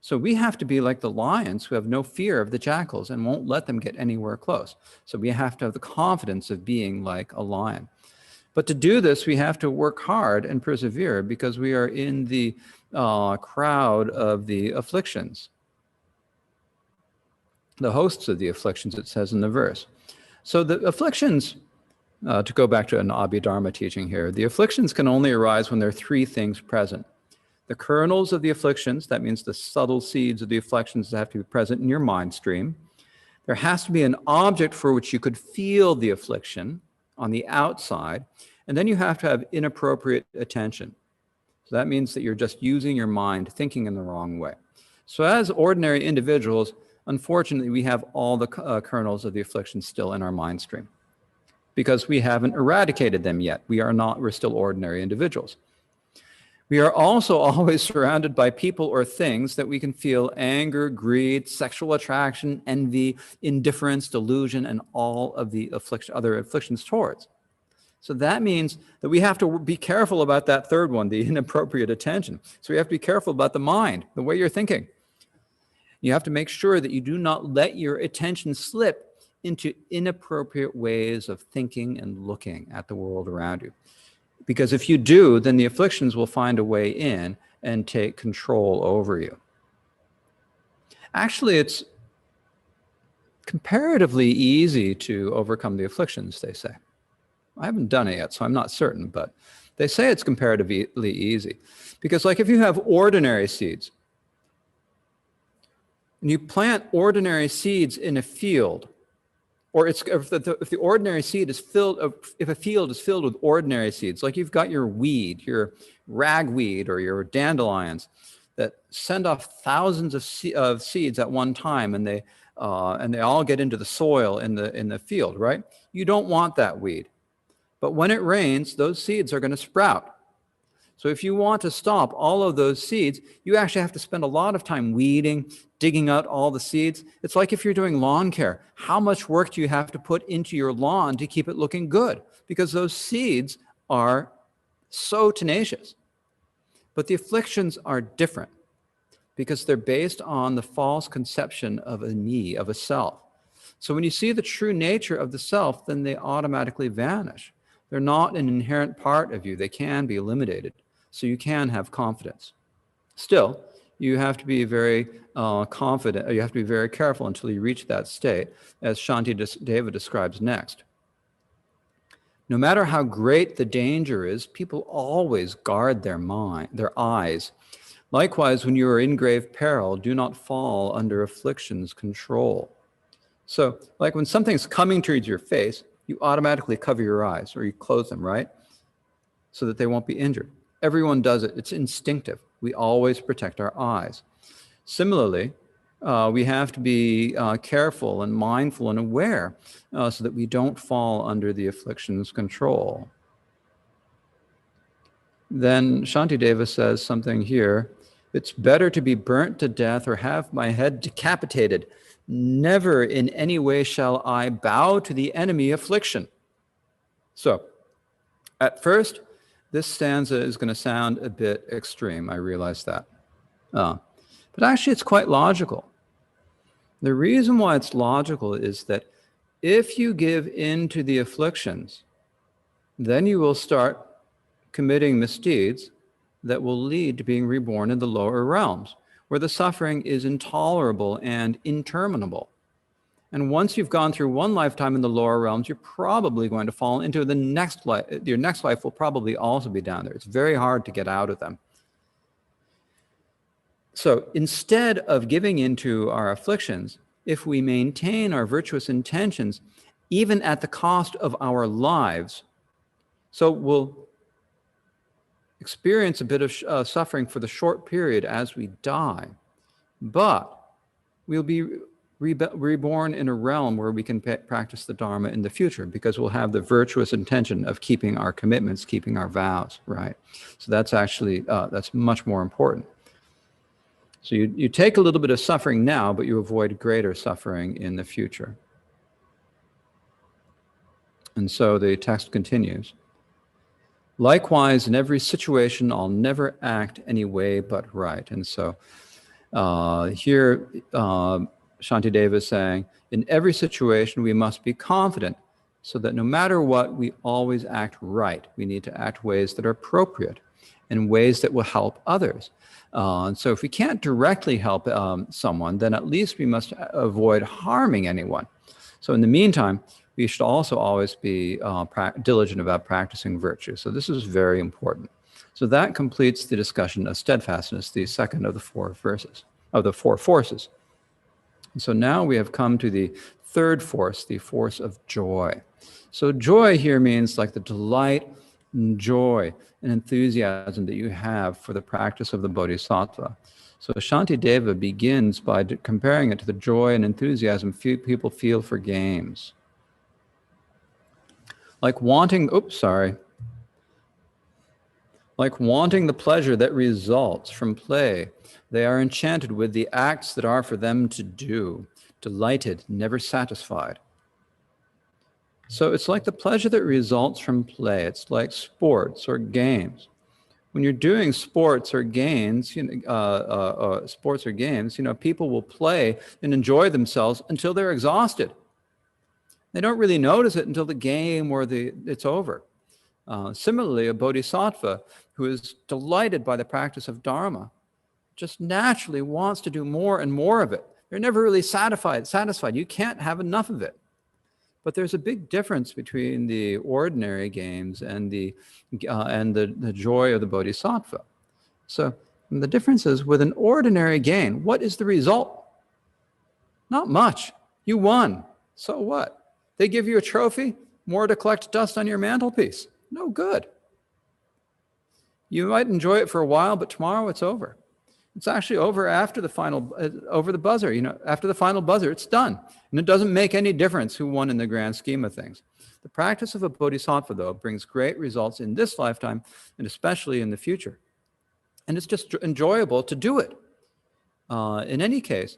So we have to be like the lions who have no fear of the jackals and won't let them get anywhere close. So we have to have the confidence of being like a lion. But to do this, we have to work hard and persevere because we are in the crowd of the afflictions, the hosts of the afflictions, it says in the verse. So the afflictions, to go back to an Abhidharma teaching here, the afflictions can only arise when there are three things present. The kernels of the afflictions, that means the subtle seeds of the afflictions that have to be present in your mind stream. There has to be an object for which you could feel the affliction on the outside, and then you have to have inappropriate attention. So that means that you're just using your mind, thinking in the wrong way. So as ordinary individuals, unfortunately, we have all the kernels of the affliction still in our mind stream because we haven't eradicated them yet. We're still ordinary individuals. We are also always surrounded by people or things that we can feel anger, greed, sexual attraction, envy, indifference, delusion, and all of the other afflictions towards. So that means that we have to be careful about that third one, the inappropriate attention. So we have to be careful about the mind, the way you're thinking. You have to make sure that you do not let your attention slip into inappropriate ways of thinking and looking at the world around you. Because if you do, then the afflictions will find a way in and take control over you. Actually, it's comparatively easy to overcome the afflictions, they say. I haven't done it yet, so I'm not certain, but they say it's comparatively easy. Because like if you have ordinary seeds, and you plant ordinary seeds in a field, or if the ordinary seed is filled, if a field is filled with ordinary seeds, like you've got your weed, your ragweed or your dandelions that send off thousands of seeds at one time, and they all get into the soil in the field, right? You don't want that weed. But when it rains, those seeds are going to sprout. So if you want to stop all of those seeds, you actually have to spend a lot of time weeding, digging out all the seeds. It's like if you're doing lawn care. How much work do you have to put into your lawn to keep it looking good? Because those seeds are so tenacious. But the afflictions are different because they're based on the false conception of a me, of a self. So when you see the true nature of the self, then they automatically vanish. They're not an inherent part of you. They can be eliminated. So you can have confidence. Still, you have to be very confident. You have to be very careful until you reach that state, as Shantideva describes next. No matter how great the danger is, people always guard their eyes. Likewise, when you are in grave peril, do not fall under affliction's control. So, like when something's coming towards your face, you automatically cover your eyes or you close them, right? So that they won't be injured. Everyone does it. It's instinctive. We always protect our eyes. Similarly, we have to be careful and mindful and aware so that we don't fall under the affliction's control. Then Shantideva says something here. It's better to be burnt to death or have my head decapitated. Never in any way shall I bow to the enemy affliction. So, at first, this stanza is going to sound a bit extreme. I realize that. But actually, it's quite logical. The reason why it's logical is that if you give in to the afflictions, then you will start committing misdeeds that will lead to being reborn in the lower realms, where the suffering is intolerable and interminable. And once you've gone through one lifetime in the lower realms, you're probably going to fall into the next life. Your next life will probably also be down there. It's very hard to get out of them. So instead of giving into our afflictions, if we maintain our virtuous intentions, even at the cost of our lives, so we'll experience a bit of suffering for the short period as we die, but we'll be reborn in a realm where we can practice the Dharma in the future, because we'll have the virtuous intention of keeping our commitments, keeping our vows, right? So that's actually, that's much more important. So you take a little bit of suffering now, but you avoid greater suffering in the future. And so the text continues. Likewise, in every situation, I'll never act any way but right. And so here, Shantideva is saying, in every situation, we must be confident so that no matter what, we always act right. We need to act ways that are appropriate and ways that will help others. And so if we can't directly help someone, then at least we must avoid harming anyone. So in the meantime, we should also always be diligent about practicing virtue. So this is very important. So that completes the discussion of steadfastness, the second of the four verses, of the four forces. And so now we have come to the third force, the force of joy. So joy here means like the delight and joy and enthusiasm that you have for the practice of the bodhisattva. So Shantideva begins by comparing it to the joy and enthusiasm people feel for games. Like wanting the pleasure that results from play, they are enchanted with the acts that are for them to do, delighted, never satisfied. So it's like the pleasure that results from play. It's like sports or games. When you're doing sports or games, people will play and enjoy themselves until they're exhausted. They don't really notice it until the game or it's over. Similarly, a bodhisattva who is delighted by the practice of Dharma just naturally wants to do more and more of it. They're never really satisfied. You can't have enough of it. But there's a big difference between the ordinary games and the joy of the bodhisattva. So the difference is, with an ordinary game, what is the result? Not much. You won. So what? They give you a trophy, more to collect dust on your mantelpiece. No good. You might enjoy it for a while, but tomorrow it's over. It's actually over after the final, over the buzzer. After the final buzzer, it's done. And it doesn't make any difference who won in the grand scheme of things. The practice of a bodhisattva, though, brings great results in this lifetime and especially in the future. And it's just enjoyable to do it. In any case,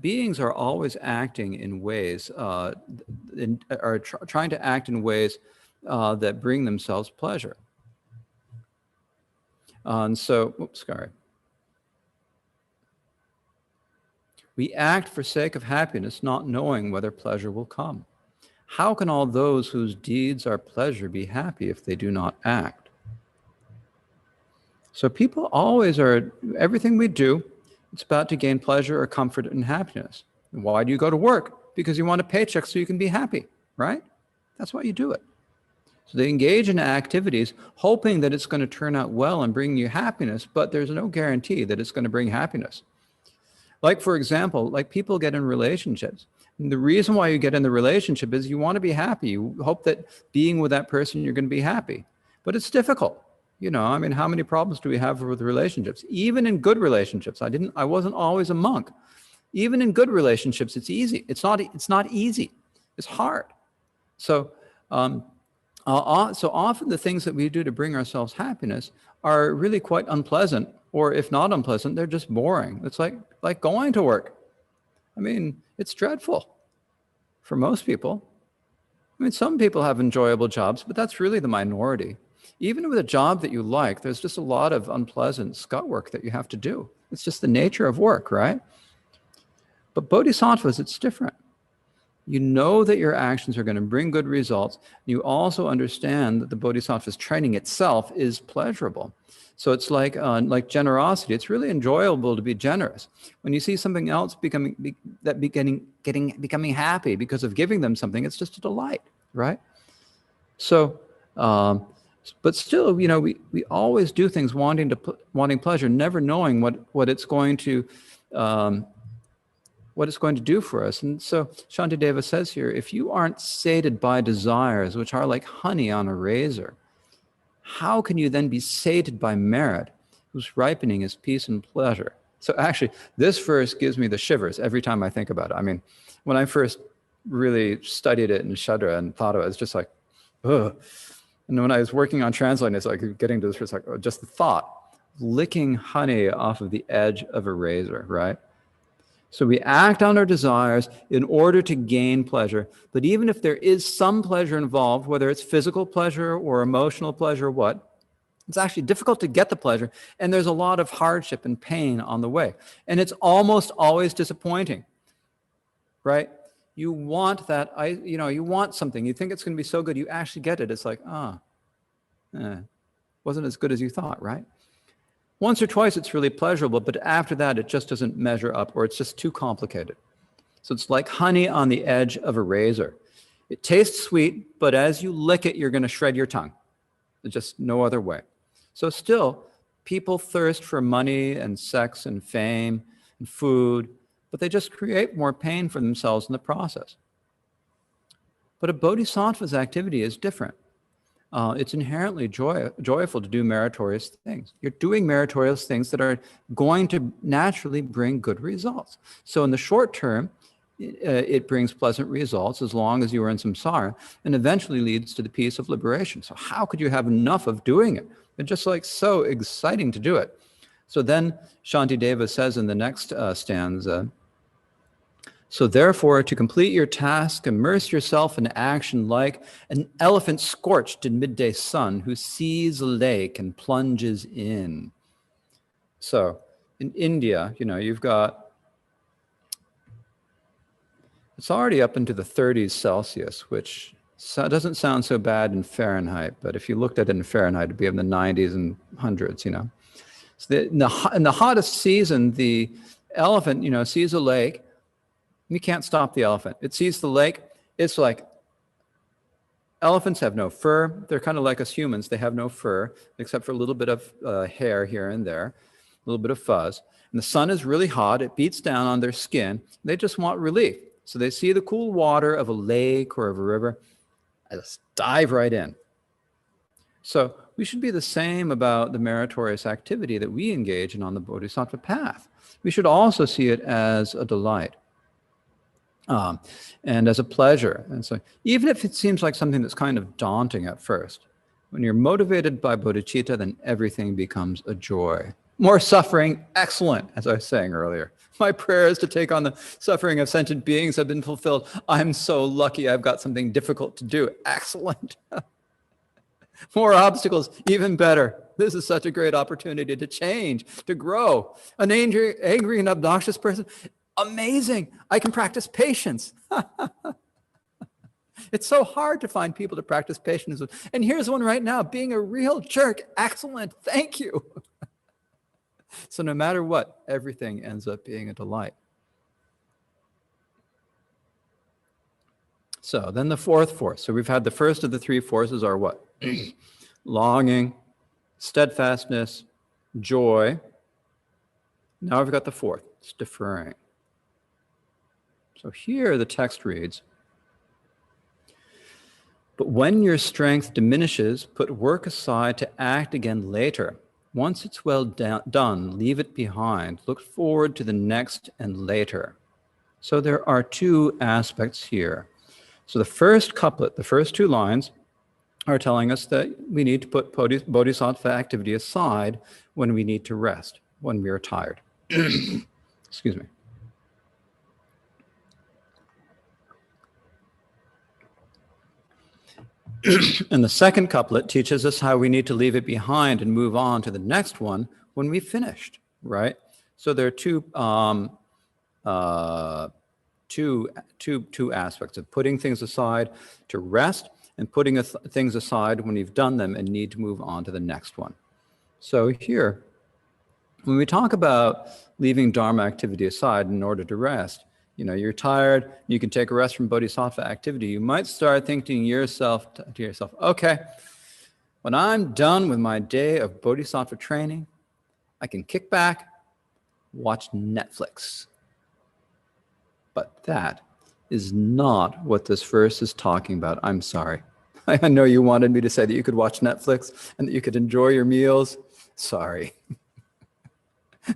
beings are always acting in ways, trying to act in ways that bring themselves pleasure. And so, we act for sake of happiness, not knowing whether pleasure will come. How can all those whose deeds are pleasure be happy if they do not act? So people always are, everything we do, it's about to gain pleasure or comfort and happiness. And why do you go to work? Because you want a paycheck so you can be happy, right? That's why you do it. So they engage in activities hoping that it's going to turn out well and bring you happiness, but there's no guarantee that it's going to bring happiness. Like, for example, like people get in relationships. And the reason why you get in the relationship is you want to be happy. You hope that being with that person, you're going to be happy. But it's difficult. How many problems do we have with relationships? Even in good relationships. I wasn't always a monk. Even in good relationships, it's easy. It's not easy. It's hard. So often the things that we do to bring ourselves happiness are really quite unpleasant, or if not unpleasant, they're just boring. It's like going to work. It's dreadful for most people. Some people have enjoyable jobs, but that's really the minority. Even with a job that you like, there's just a lot of unpleasant scut work that you have to do. It's just the nature of work, right? But bodhisattvas, it's different. You know that your actions are going to bring good results. You also understand that the bodhisattva's training itself is pleasurable. So it's like generosity. It's really enjoyable to be generous. When you see something else becoming happy because of giving them something, it's just a delight, right? So, but still, we always do things wanting pleasure, never knowing what it's going to do for us. And so Shantideva says here, if you aren't sated by desires, which are like honey on a razor, how can you then be sated by merit, whose ripening is peace and pleasure? So actually, this verse gives me the shivers every time I think about it. I mean, when I first really studied it in Shudra and thought of it, it's just like, ugh. And when I was working on translating, it's like getting to this verse, like, oh, just the thought, licking honey off of the edge of a razor, right? So we act on our desires in order to gain pleasure. But even if there is some pleasure involved, whether it's physical pleasure or emotional pleasure, what? It's actually difficult to get the pleasure. And there's a lot of hardship and pain on the way. And it's almost always disappointing, right? You want that, you want something. You think it's going to be so good. You actually get it. It's like, wasn't as good as you thought, right? Once or twice, it's really pleasurable, but after that, it just doesn't measure up, or it's just too complicated. So it's like honey on the edge of a razor. It tastes sweet, but as you lick it, you're going to shred your tongue. There's just no other way. So still, people thirst for money and sex and fame and food, but they just create more pain for themselves in the process. But a bodhisattva's activity is different. It's inherently joyful to do meritorious things. You're doing meritorious things that are going to naturally bring good results. So in the short term, it brings pleasant results as long as you are in samsara, and eventually leads to the peace of liberation. So how could you have enough of doing it? It's just like so exciting to do it. So then Shantideva says in the next stanza, so therefore, to complete your task, immerse yourself in action like an elephant scorched in midday sun who sees a lake and plunges in. So in India, you've got, it's already up into the 30s Celsius, which doesn't sound so bad in Fahrenheit, but if you looked at it in Fahrenheit, it'd be in the 90s and hundreds, So in the hottest season, the elephant, sees a lake. You can't stop the elephant. It sees the lake. It's like, elephants have no fur. They're kind of like us humans. They have no fur, except for a little bit of hair here and there, a little bit of fuzz. And the sun is really hot. It beats down on their skin. They just want relief. So they see the cool water of a lake or of a river. I just dive right in. So we should be the same about the meritorious activity that we engage in on the bodhisattva path. We should also see it as a delight. And as a pleasure. And so even if it seems like something that's kind of daunting at first, when you're motivated by bodhicitta, then everything becomes a joy. More suffering, excellent, as I was saying earlier. My prayers to take on the suffering of sentient beings have been fulfilled. I'm so lucky I've got something difficult to do. Excellent. More obstacles, even better. This is such a great opportunity to change, to grow. An angry and obnoxious person, amazing. I can practice patience. It's so hard to find people to practice patience with. And here's one right now, being a real jerk. Excellent. Thank you. So no matter what, everything ends up being a delight. So then the fourth force. So we've had the first of the three forces are what? Longing, steadfastness, joy. Now we've got the fourth. It's deferring. So here the text reads, but when your strength diminishes, put work aside to act again later. Once it's well done, leave it behind. Look forward to the next and later. So there are two aspects here. So the first couplet, the first two lines, are telling us that we need to put bodhisattva activity aside when we need to rest, when we are tired. Excuse me. And the second couplet teaches us how we need to leave it behind and move on to the next one when we've finished, right? So there are two aspects of putting things aside to rest and putting things aside when you've done them and need to move on to the next one. So here, when we talk about leaving Dharma activity aside in order to rest, you're tired, you can take a rest from bodhisattva activity. You might start thinking to yourself, okay, when I'm done with my day of bodhisattva training, I can kick back, watch Netflix. But that is not what this verse is talking about. I'm sorry. I know you wanted me to say that you could watch Netflix and that you could enjoy your meals. Sorry.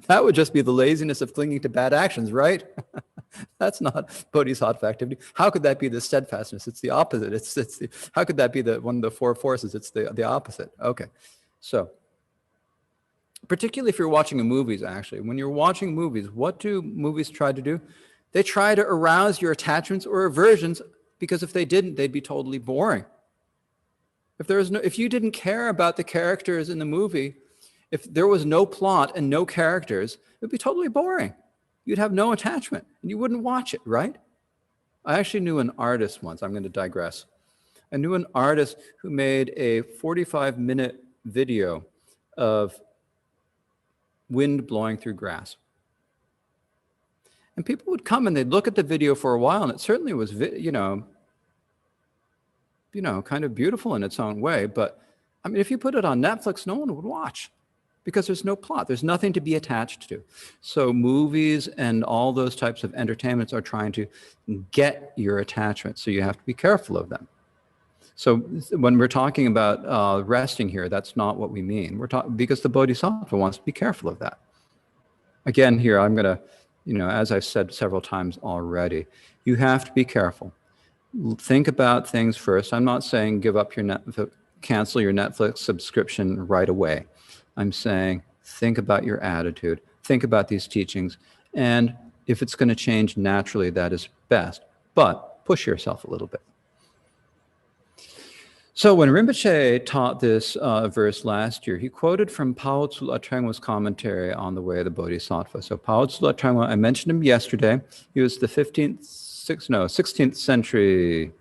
That would just be the laziness of clinging to bad actions, right? That's not bodhisattva activity. How could that be the steadfastness? It's the opposite. How could that be one of the four forces? It's the opposite. Okay. So, particularly if you're watching movies, actually, when you're watching movies, what do movies try to do? They try to arouse your attachments or aversions, because if they didn't, they'd be totally boring. If you didn't care about the characters in the movie, if there was no plot and no characters, it would be totally boring. You'd have no attachment and you wouldn't watch it, right? I actually knew an artist once. I'm going to digress. I knew an artist who made a 45-minute video of wind blowing through grass. And people would come and they'd look at the video for a while, and it certainly was, kind of beautiful in its own way. But I mean, if you put it on Netflix, no one would watch because there's no plot. There's nothing to be attached to. So movies and all those types of entertainments are trying to get your attachment. So you have to be careful of them. So when we're talking about resting here, that's not what we mean. We're talking because the Bodhisattva wants to be careful of that. Again, here I'm going to, as I've said several times already, you have to be careful. Think about things first. I'm not saying give up cancel your Netflix subscription right away. I'm saying think about your attitude, think about these teachings, and if it's going to change naturally, that is best. But push yourself a little bit. So when Rinpoche taught this verse last year, he quoted from Pao Tsula Trengwa's commentary on the way of the Bodhisattva. So Pao Tsula Trengwa, I mentioned him yesterday. He was the 16th century,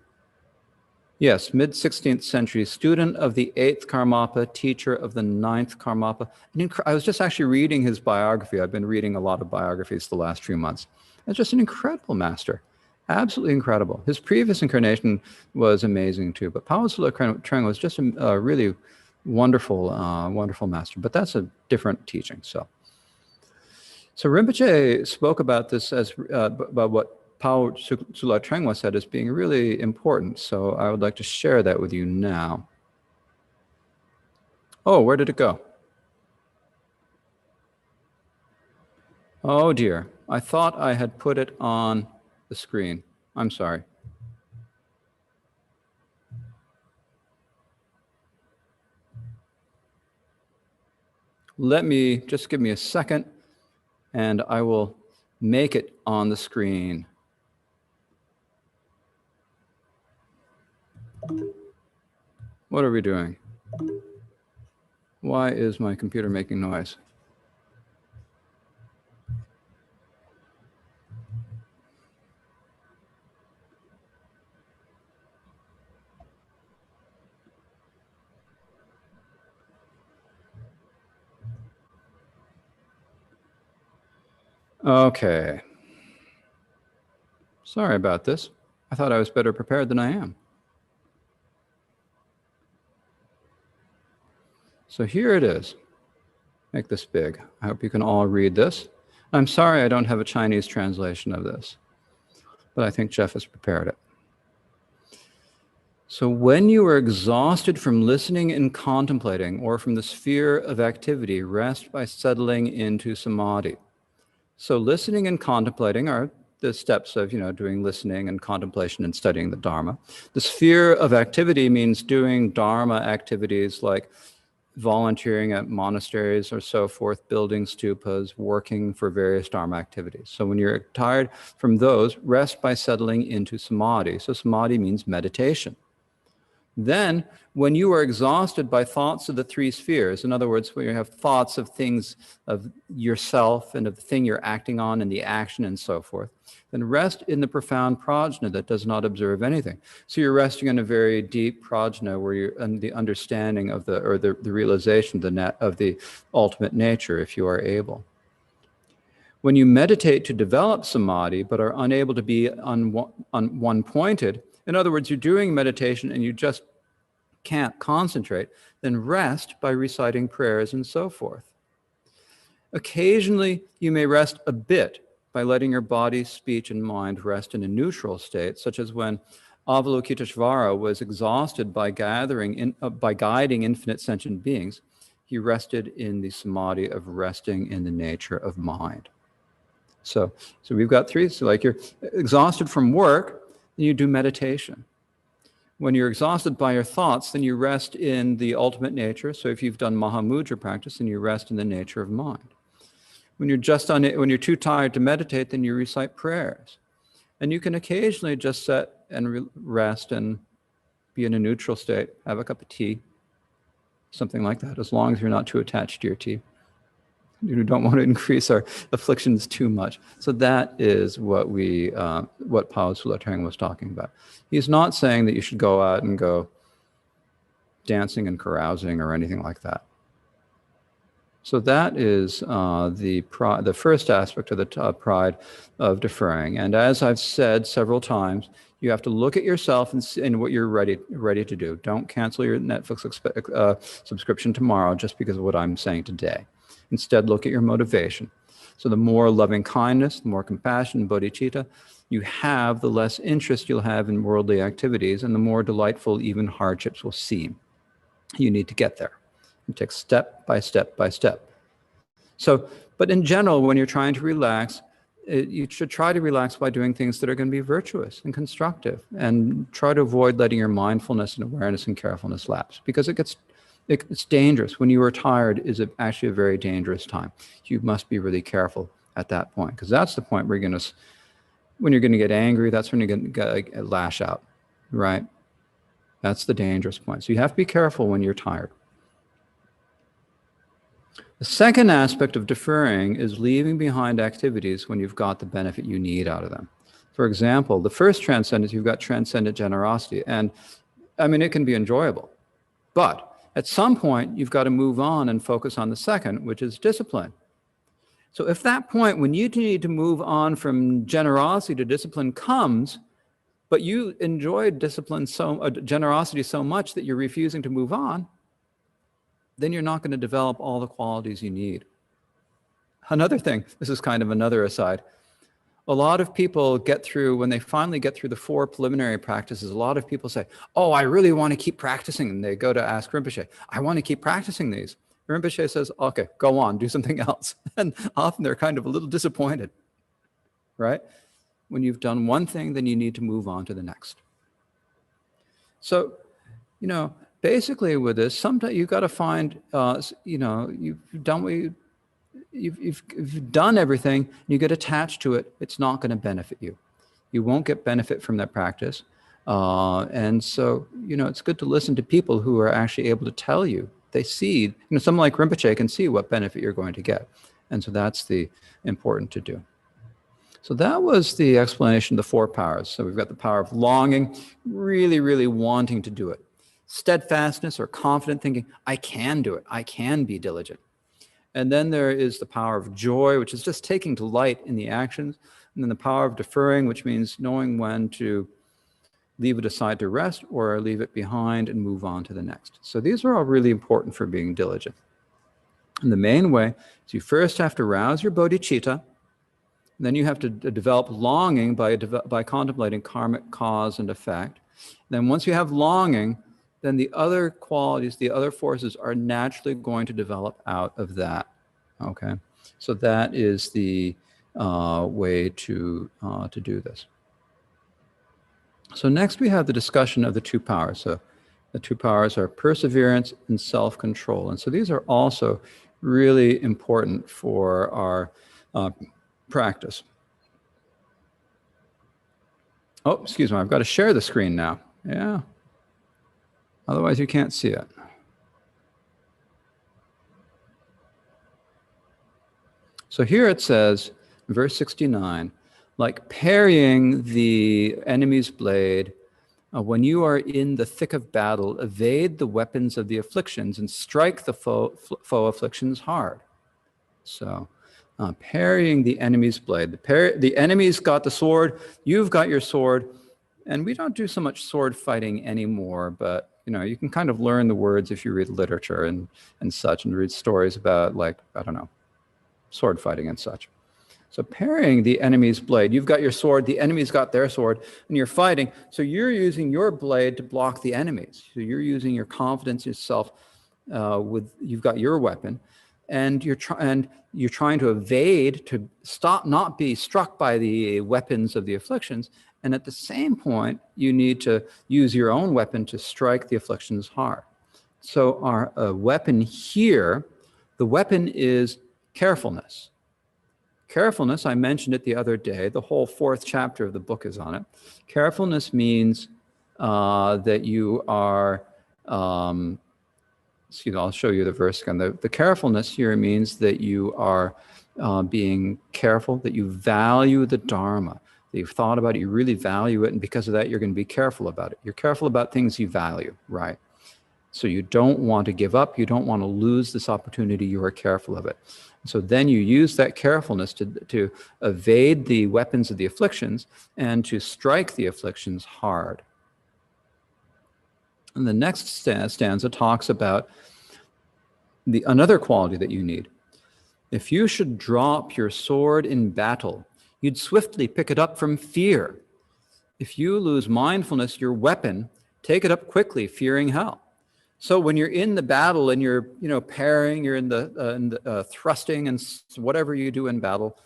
mid-16th century student of the 8th Karmapa, teacher of the 9th Karmapa. And I was just actually reading his biography. I've been reading a lot of biographies the last few months. It's just an incredible master. Absolutely incredible. His previous incarnation was amazing too, but Pao Tsula Trengwa was just a really wonderful, wonderful master. But that's a different teaching. So Rinpoche spoke about this as about what Pao Tsula Trengwa said as being really important. So I would like to share that with you now. Oh, where did it go? Oh dear, I thought I had put it on the screen. I'm sorry. Just give me a second and I will make it on the screen. What are we doing? Why is my computer making noise? Okay. Sorry about this. I thought I was better prepared than I am. So here it is. Make this big. I hope you can all read this. I'm sorry I don't have a Chinese translation of this, but I think Jeff has prepared it. So when you are exhausted from listening and contemplating or from the sphere of activity, rest by settling into samadhi. So listening and contemplating are the steps of, doing listening and contemplation and studying the Dharma. The sphere of activity means doing Dharma activities like volunteering at monasteries or so forth, building stupas, working for various Dharma activities. So when you're tired from those, rest by settling into samadhi. So samadhi means meditation. Then, when you are exhausted by thoughts of the three spheres, in other words, when you have thoughts of things of yourself and of the thing you're acting on and the action and so forth, then rest in the profound prajna that does not observe anything. So you're resting in a very deep prajna where you're in the understanding of the realization of the ultimate nature, if you are able. When you meditate to develop samadhi but are unable to be one-pointed, in other words, you're doing meditation and you just can't concentrate, then rest by reciting prayers and so forth. Occasionally, you may rest a bit by letting your body, speech, and mind rest in a neutral state, such as when Avalokiteshvara was exhausted by by guiding infinite sentient beings. He rested in the samadhi of resting in the nature of mind. So we've got three. So like you're exhausted from work, then you do meditation. When you're exhausted by your thoughts, then you rest in the ultimate nature. So if you've done Mahamudra practice, then you rest in the nature of mind. When you're too tired to meditate, then you recite prayers. And you can occasionally just sit and rest and be in a neutral state, have a cup of tea, something like that, as long as you're not too attached to your tea. You don't want to increase our afflictions too much. So that is what Pao Sulatang was talking about. He's not saying that you should go out and go dancing and carousing or anything like that. So that is the first aspect of the pride of deferring. And as I've said several times, you have to look at yourself and what you're ready to do. Don't cancel your Netflix subscription tomorrow just because of what I'm saying today. Instead, look at your motivation. So the more loving kindness, the more compassion, bodhicitta you have, the less interest you'll have in worldly activities, and the more delightful even hardships will seem. You need to get there. You take step by step by step. So, but in general, when you're trying to relax, you should try to relax by doing things that are going to be virtuous and constructive, and try to avoid letting your mindfulness and awareness and carefulness lapse, because it's dangerous. When you are tired is actually a very dangerous time. You must be really careful at that point, because that's the point where when you're going to get angry, that's when you're going to lash out, right? That's the dangerous point. So you have to be careful when you're tired. The second aspect of deferring is leaving behind activities when you've got the benefit you need out of them. For example, the first transcendence, you've got transcendent generosity. And I mean, it can be enjoyable. But at some point, you've got to move on and focus on the second, which is discipline. So if that point when you need to move on from generosity to discipline comes, but you enjoyed generosity so much that you're refusing to move on, then you're not going to develop all the qualities you need. Another thing, this is kind of another aside, a lot of people when they finally get through the 4 preliminary practices, a lot of people say, oh, I really want to keep practicing. And they go to ask Rinpoche, I want to keep practicing these. Rinpoche says, okay, go on, do something else. And often they're kind of a little disappointed, right? When you've done one thing, then you need to move on to the next. So, basically with this, sometimes you've got to find, you've done everything, you get attached to it, it's not going to benefit you. You won't get benefit from that practice. And so, it's good to listen to people who are actually able to tell you. They see, someone like Rinpoche can see what benefit you're going to get. And so that's the important to do. So that was the explanation of the 4 powers. So we've got the power of longing, really, really wanting to do it. Steadfastness or confident thinking, I can do it. I can be diligent. And then there is the power of joy, which is just taking delight in the actions. And then the power of deferring, which means knowing when to leave it aside to rest or leave it behind and move on to the next. So these are all really important for being diligent. And the main way is you first have to rouse your bodhicitta. Then you have to develop longing by contemplating karmic cause and effect. Then once you have longing, then the other qualities, the other forces are naturally going to develop out of that, okay? So that is the way to do this. So next we have the discussion of the 2 powers. So the 2 powers are perseverance and self-control. And so these are also really important for our practice. Oh, excuse me, I've got to share the screen now. Yeah. Otherwise you can't see it. So here it says, verse 69, like parrying the enemy's blade, when you are in the thick of battle, evade the weapons of the afflictions and strike the foe afflictions hard. So parrying the enemy's blade. The enemy's got the sword, you've got your sword, and we don't do so much sword fighting anymore, but you can kind of learn the words if you read literature and such, and read stories about, like, I don't know, sword fighting and such. So parrying the enemy's blade, you've got your sword, the enemy's got their sword, and you're fighting. So you're using your blade to block the enemies. So you're using your confidence yourself you've got your weapon, and you're trying to evade, to stop, not be struck by the weapons of the afflictions. And at the same point, you need to use your own weapon to strike the afflictions hard. So our weapon here, the weapon is carefulness. Carefulness, I mentioned it the other day, the whole 4th chapter of the book is on it. Carefulness means that you are, I'll show you the verse again. The carefulness here means that you are being careful, that you value the Dharma, that you've thought about it, you really value it, and because of that, you're going to be careful about it. You're careful about things you value, right? So you don't want to give up, you don't want to lose this opportunity, you are careful of it. So then you use that carefulness to evade the weapons of the afflictions and to strike the afflictions hard. And the next stanza talks about another quality that you need. If you should drop your sword in battle, you'd swiftly pick it up from fear. If you lose mindfulness, your weapon, take it up quickly, fearing hell. So when you're in the battle and you're, parrying, you're in the thrusting and whatever you do in battle,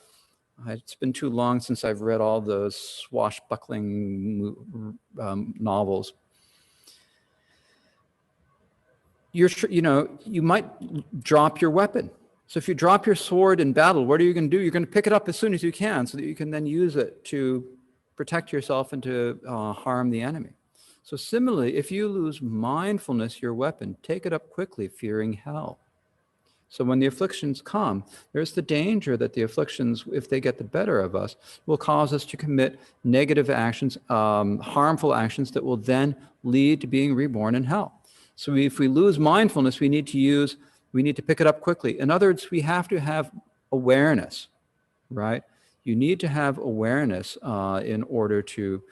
it's been too long since I've read all those swashbuckling novels. You might drop your weapon. So if you drop your sword in battle, what are you going to do? You're going to pick it up as soon as you can so that you can then use it to protect yourself and to harm the enemy. So similarly, if you lose mindfulness, your weapon, take it up quickly, fearing hell. So when the afflictions come, there's the danger that the afflictions, if they get the better of us, will cause us to commit negative actions, harmful actions that will then lead to being reborn in hell. So if we lose mindfulness, we need to pick it up quickly. In other words, we have to have awareness, right? You need to have awareness in order to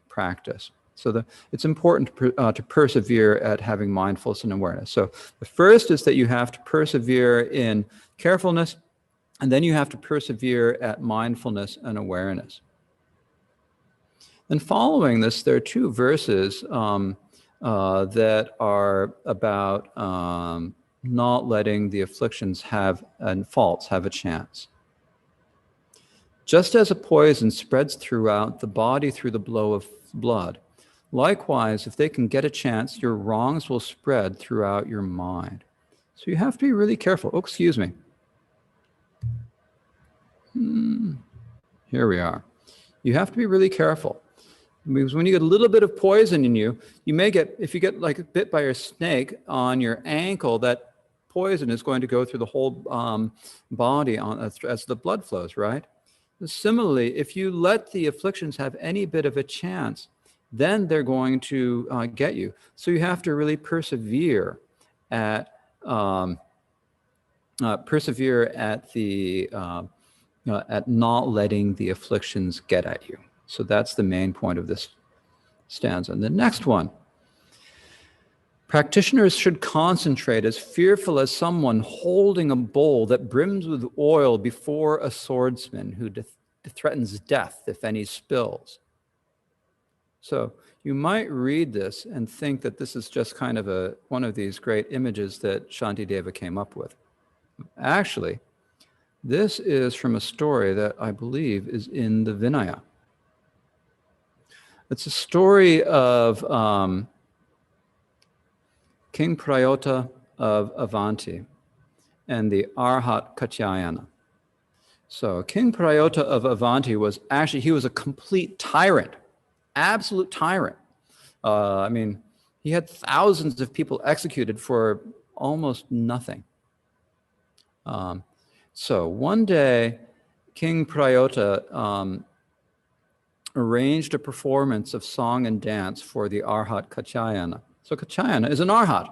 practice. So it's important to persevere at having mindfulness and awareness. So the first is that you have to persevere in carefulness, and then you have to persevere at mindfulness and awareness. And following this, there are 2 verses that are about not letting the afflictions and faults have a chance. Just as a poison spreads throughout the body through the flow of blood, likewise, if they can get a chance, your wrongs will spread throughout your mind. So you have to be really careful. Oh, excuse me. Here we are. You have to be really careful. Because when you get a little bit of poison in you, you may get, if you get like bit by a snake on your ankle, that poison is going to go through the whole body as the blood flows, right? Similarly, if you let the afflictions have any bit of a chance, then they're going to get you. So you have to really persevere at at not letting the afflictions get at you. So that's the main point of this stanza. And the next one, practitioners should concentrate as fearful as someone holding a bowl that brims with oil before a swordsman who threatens death if any spills. So you might read this and think that this is just kind of one of these great images that Shantideva came up with. Actually, this is from a story that I believe is in the Vinaya. It's a story of King Prayota of Avanti and the Arhat Katyayana. So King Prayota of Avanti was a complete tyrant, absolute tyrant. He had thousands of people executed for almost nothing. So one day, King Prayota arranged a performance of song and dance for the Arhat Katyayana. So Katyayana is an Arhat.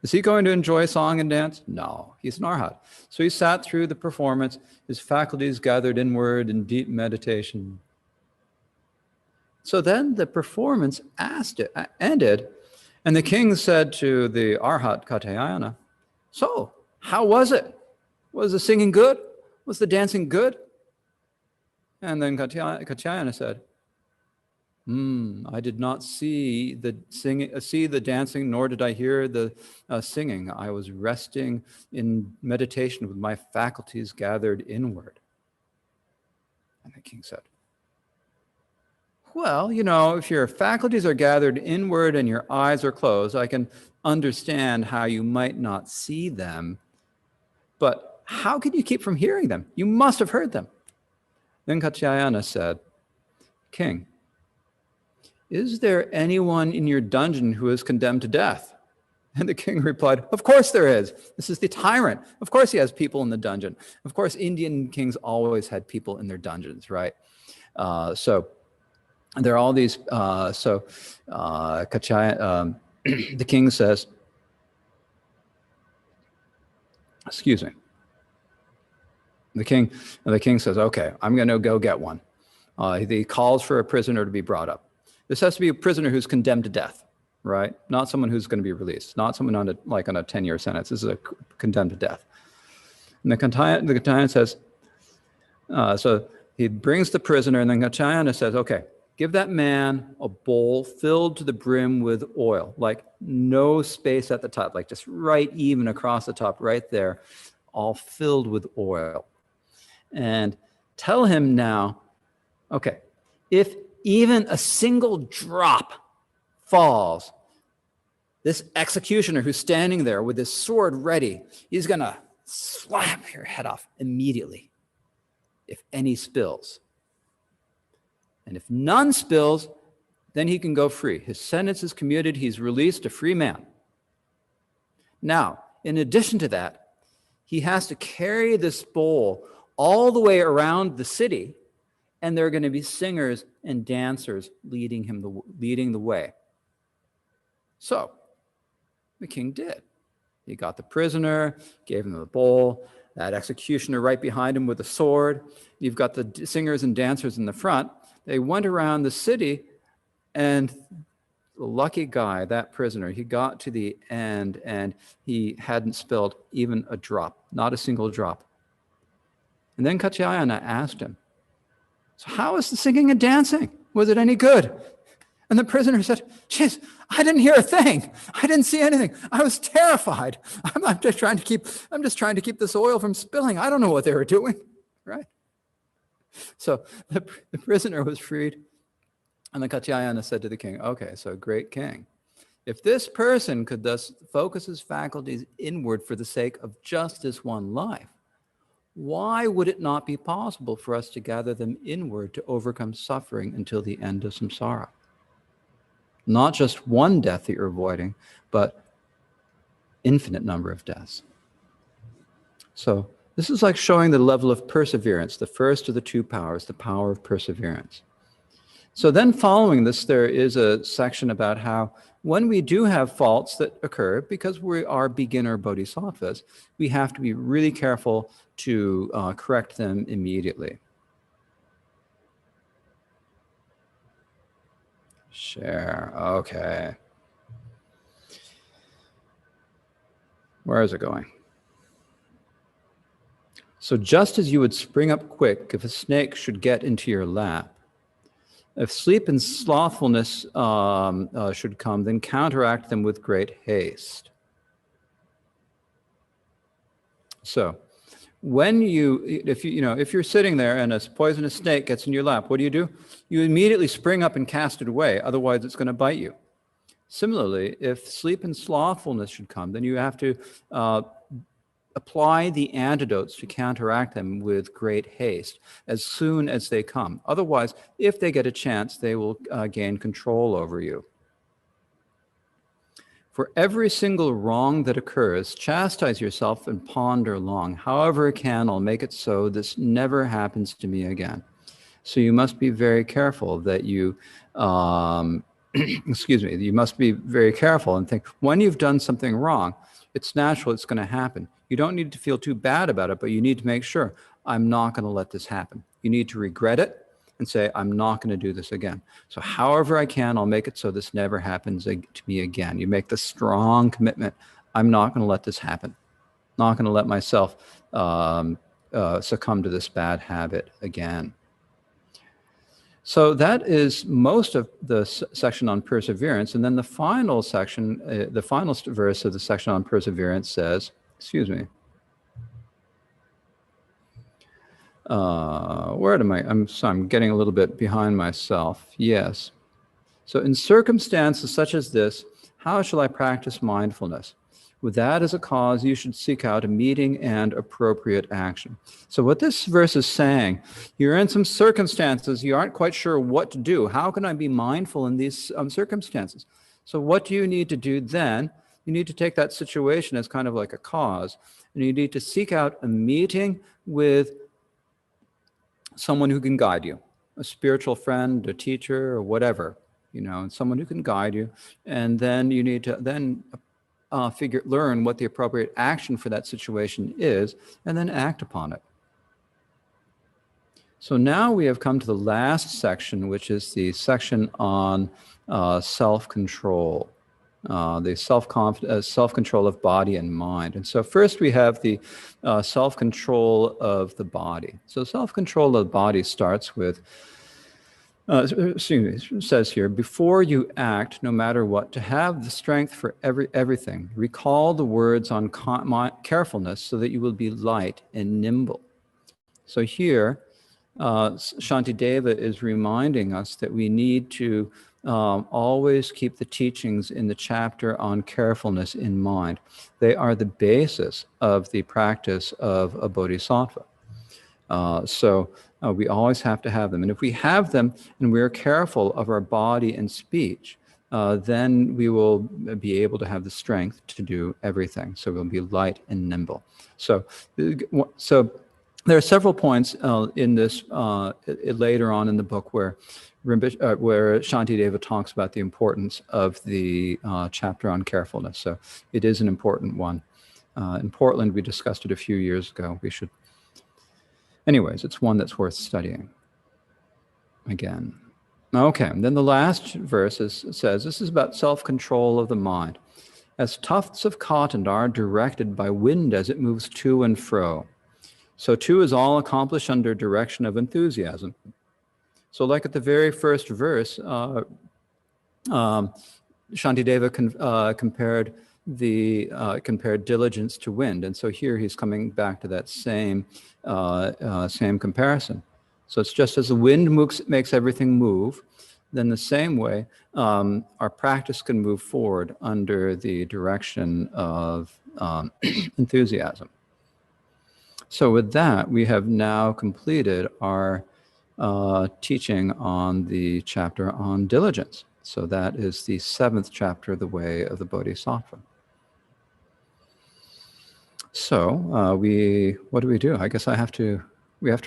Is he going to enjoy song and dance? No, he's an Arhat. So he sat through the performance, his faculties gathered inward in deep meditation. So then the performance ended, and the king said to the Arhat Katyayana, "So, how was it? Was the singing good? Was the dancing good? And then Katyayana said, I did not see the dancing, nor did I hear the singing. I was resting in meditation with my faculties gathered inward. And the king said, well, if your faculties are gathered inward and your eyes are closed, I can understand how you might not see them. But how can you keep from hearing them? You must have heard them. Then Katyayana said, King, is there anyone in your dungeon who is condemned to death? And the king replied, of course there is. This is the tyrant. Of course he has people in the dungeon. Of course, Indian kings always had people in their dungeons, right? So there are all these, the king says, excuse me. The king says, okay, I'm going to go get one. He calls for a prisoner to be brought up. This has to be a prisoner who's condemned to death, right? Not someone who's going to be released. Not someone on a 10-year sentence. This is a condemned to death. And the Katyayana says, so he brings the prisoner, and then Katyayana says, okay, give that man a bowl filled to the brim with oil, like no space at the top, like just right even across the top, right there, all filled with oil. And tell him now, okay, if even a single drop falls, this executioner who's standing there with his sword ready, he's going to slap your head off immediately if any spills. And if none spills, then he can go free. His sentence is commuted. He's released a free man. Now, in addition to that, he has to carry this bowl all the way around the city, and there are going to be singers and dancers leading the way. So the king did. He got the prisoner, gave him the bowl, that executioner right behind him with a sword. You've got the singers and dancers in the front. They went around the city, and the lucky guy, that prisoner, he got to the end, and he hadn't spilled even a drop, not a single drop. And then Katyayana asked him, so how was the singing and dancing? Was it any good? And the prisoner said, geez, I didn't hear a thing. I didn't see anything. I was terrified. I'm just trying to keep this oil from spilling. I don't know what they were doing, right? So the prisoner was freed. And the Katyayana said to the king, okay, so great king, if this person could thus focus his faculties inward for the sake of just this one life, why would it not be possible for us to gather them inward to overcome suffering until the end of samsara? Not just one death that you're avoiding, but infinite number of deaths. So this is like showing the level of perseverance, the first of the two powers, the power of perseverance. So then following this, there is a section about how when we do have faults that occur, because we are beginner bodhisattvas, we have to be really careful to correct them immediately. Share, okay. Where is it going? So just as you would spring up quick if a snake should get into your lap, if sleep and slothfulness should come, then counteract them with great haste. So, if you're sitting there and a poisonous snake gets in your lap, what do? You immediately spring up and cast it away. Otherwise, it's going to bite you. Similarly, if sleep and slothfulness should come, then you have to apply the antidotes to counteract them with great haste as soon as they come. Otherwise, if they get a chance, they will gain control over you. For every single wrong that occurs, chastise yourself and ponder long. However it can, I'll make it so this never happens to me again. So you must be very careful that you, you must be very careful and think, when you've done something wrong, it's natural, it's going to happen. You don't need to feel too bad about it, but you need to make sure, I'm not going to let this happen. You need to regret it and say, I'm not going to do this again. So however I can, I'll make it so this never happens to me again. You make the strong commitment, I'm not going to let this happen. Not going to let myself succumb to this bad habit again. So that is most of the section on perseverance. And then the final section, the final verse of the section on perseverance says, excuse me, where am I? I'm getting a little bit behind myself. Yes. So in circumstances such as this, how shall I practice mindfulness? With that as a cause, you should seek out a meeting and appropriate action. So what this verse is saying, you're in some circumstances, you aren't quite sure what to do. How can I be mindful in these circumstances? So what do you need to do then? You need to take that situation as kind of like a cause, and you need to seek out a meeting with someone who can guide you, a spiritual friend, a teacher, or whatever, someone who can guide you. And then you need to then learn what the appropriate action for that situation is, and then act upon it. So now we have come to the last section, which is the section on self-control, the self-control of body and mind. And so first we have the self-control of the body. So self-control of the body starts with, it says here, before you act, no matter what, to have the strength for everything. Recall the words on carefulness so that you will be light and nimble. So here, Shantideva is reminding us that we need to always keep the teachings in the chapter on carefulness in mind. They are the basis of the practice of a bodhisattva. So we always have to have them. And if we have them and we're careful of our body and speech, then we will be able to have the strength to do everything. So we'll be light and nimble. So there are several points in this later on in the book where Shantideva talks about the importance of the chapter on carefulness. So it is an important one. In Portland, we discussed it a few years ago. Anyways, it's one that's worth studying again. Okay, and then the last verse says, this is about self-control of the mind. As tufts of cotton are directed by wind as it moves to and fro, so too is all accomplished under direction of enthusiasm. So like at the very first verse, Shantideva compared diligence to wind, and so here he's coming back to that same comparison. So it's just as the wind makes everything move, then the same way our practice can move forward under the direction of enthusiasm. So with that, we have now completed our teaching on the chapter on diligence. So that is the 7th chapter of the Way of the Bodhisattva. So what do we do? I guess we have to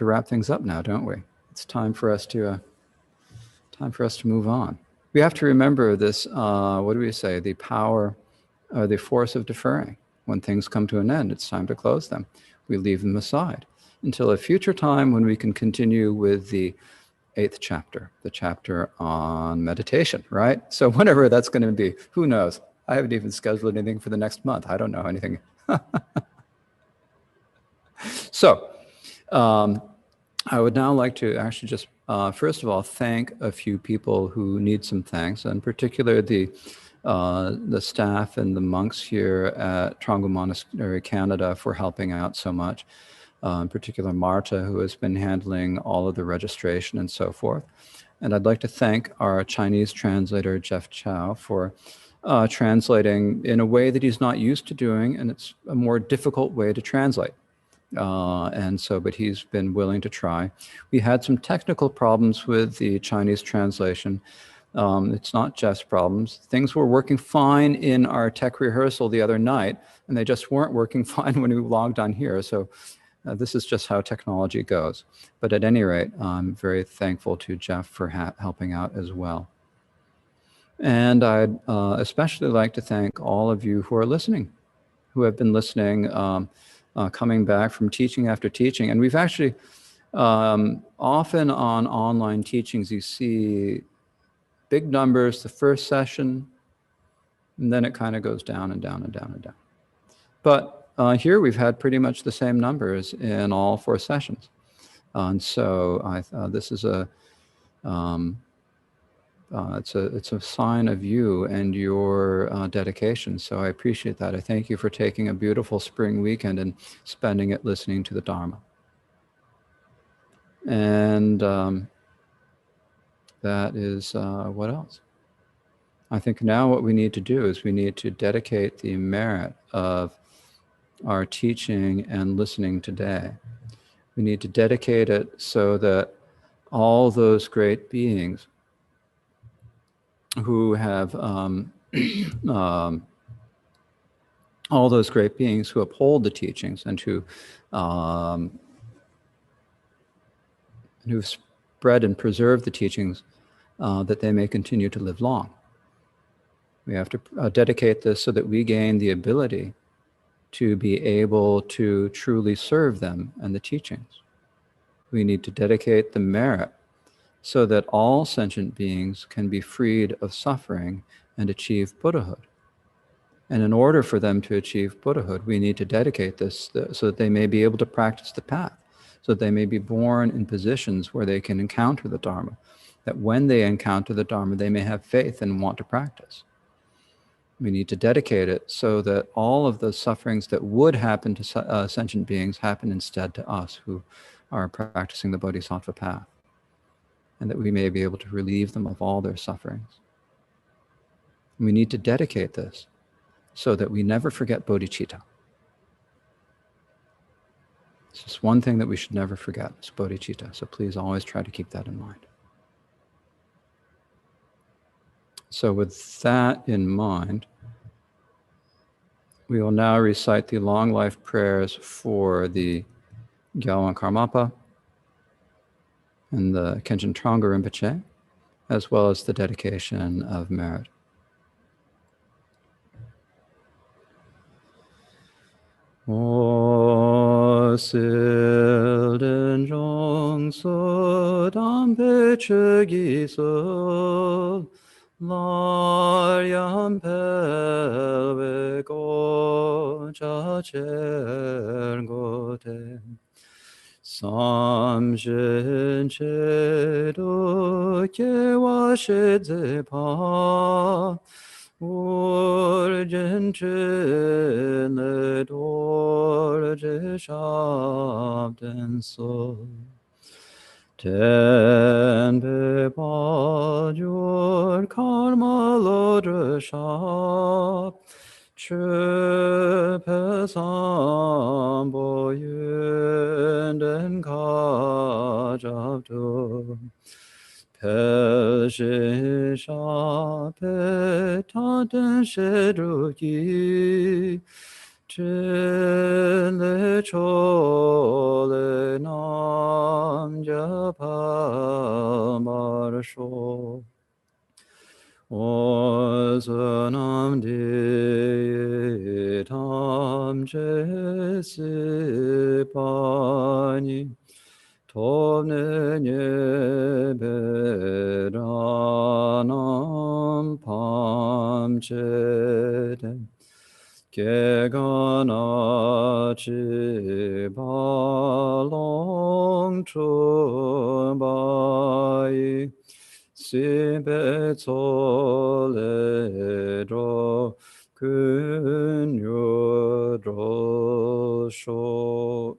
wrap things up now, don't we? It's time for us to move on. We have to remember this, what do we say? The power, the force of deferring. When things come to an end, it's time to close them. We leave them aside until a future time when we can continue with the 8th chapter, the chapter on meditation, right? So whenever that's going to be, who knows? I haven't even scheduled anything for the next month. I don't know anything. So I would now like to actually just, first of all, thank a few people who need some thanks, in particular the staff and the monks here at Trongul Monastery, Canada, for helping out so much. In particular, Marta, who has been handling all of the registration and so forth. And I'd like to thank our Chinese translator, Jeff Chow, for translating in a way that he's not used to doing, and it's a more difficult way to translate. But he's been willing to try. We had some technical problems with the Chinese translation. It's not just problems. Things were working fine in our tech rehearsal the other night, and they just weren't working fine when we logged on here. So this is just how technology goes. But at any rate, I'm very thankful to Jeff for helping out as well. And I'd especially like to thank all of you who are listening, who have been listening, coming back from teaching after teaching. And we've actually, often on online teachings, you see big numbers the first session, and then it kind of goes down and down and down and down. But here we've had pretty much the same numbers in all 4 sessions. And so this is it's a sign of you and your dedication. So I appreciate that. I thank you for taking a beautiful spring weekend and spending it listening to the Dharma. And that is what else? I think now what we need to do is we need to dedicate the merit of our teaching and listening today. We need to dedicate it so that all those great beings who have all those great beings who uphold the teachings and who who've spread and preserved the teachings, that they may continue to live long. We have to dedicate this so that we gain the ability to be able to truly serve them and the teachings. We need to dedicate the merit so that all sentient beings can be freed of suffering and achieve Buddhahood. And in order for them to achieve Buddhahood, we need to dedicate this so that they may be able to practice the path, so that they may be born in positions where they can encounter the Dharma, that when they encounter the Dharma, they may have faith and want to practice. We need to dedicate it so that all of the sufferings that would happen to sentient beings happen instead to us who are practicing the Bodhisattva path, and that we may be able to relieve them of all their sufferings. We need to dedicate this so that we never forget bodhicitta. It's just one thing that we should never forget, is bodhicitta. So please always try to keep that in mind. So with that in mind, we will now recite the long life prayers for the Gyalwan Karmapa and the Khenchen Trangpa Rinpoche, as well as the dedication of merit. O silden zhong so dam pe che gi so lar yam pel ve go cha cher go te sam shen che do ke wa she ze pa urgent le dorje shabden so ten pe pa jur karma lodre shab Choephel sambo yun den ka jab tu Pel she sha pe ta den she ru ki chen le cho le nam ja pa mar sho o nam de tam che si pa ni Tovne beranam pamchete Kegana chi balong chubai Sibe tsole dro kunyo dro sho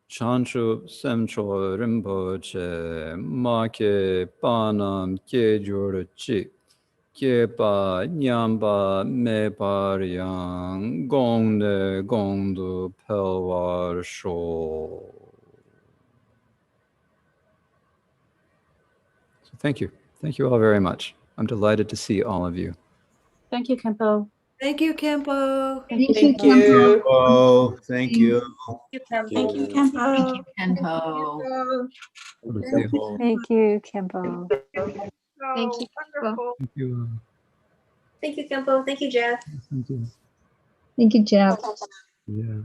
Chanchu semcho rinpoche ma ke panam ke jur chi ke pa nyamba me par yang gong de gong du pelwar sho. So thank you. Thank you all very much. I'm delighted to see all of you. Thank you, Khenpo. Thank you, Khenpo. Thank you, Thank Khenpo. you. Oh, thank you. Thank you, Khenpo. Khenpo. Good to see you. Thank you, Khenpo. Thank you. Wonderful. Thank you. Thank you, Khenpo. Thank you, Jeff. Thank you. Thank you, Jeff. Yeah.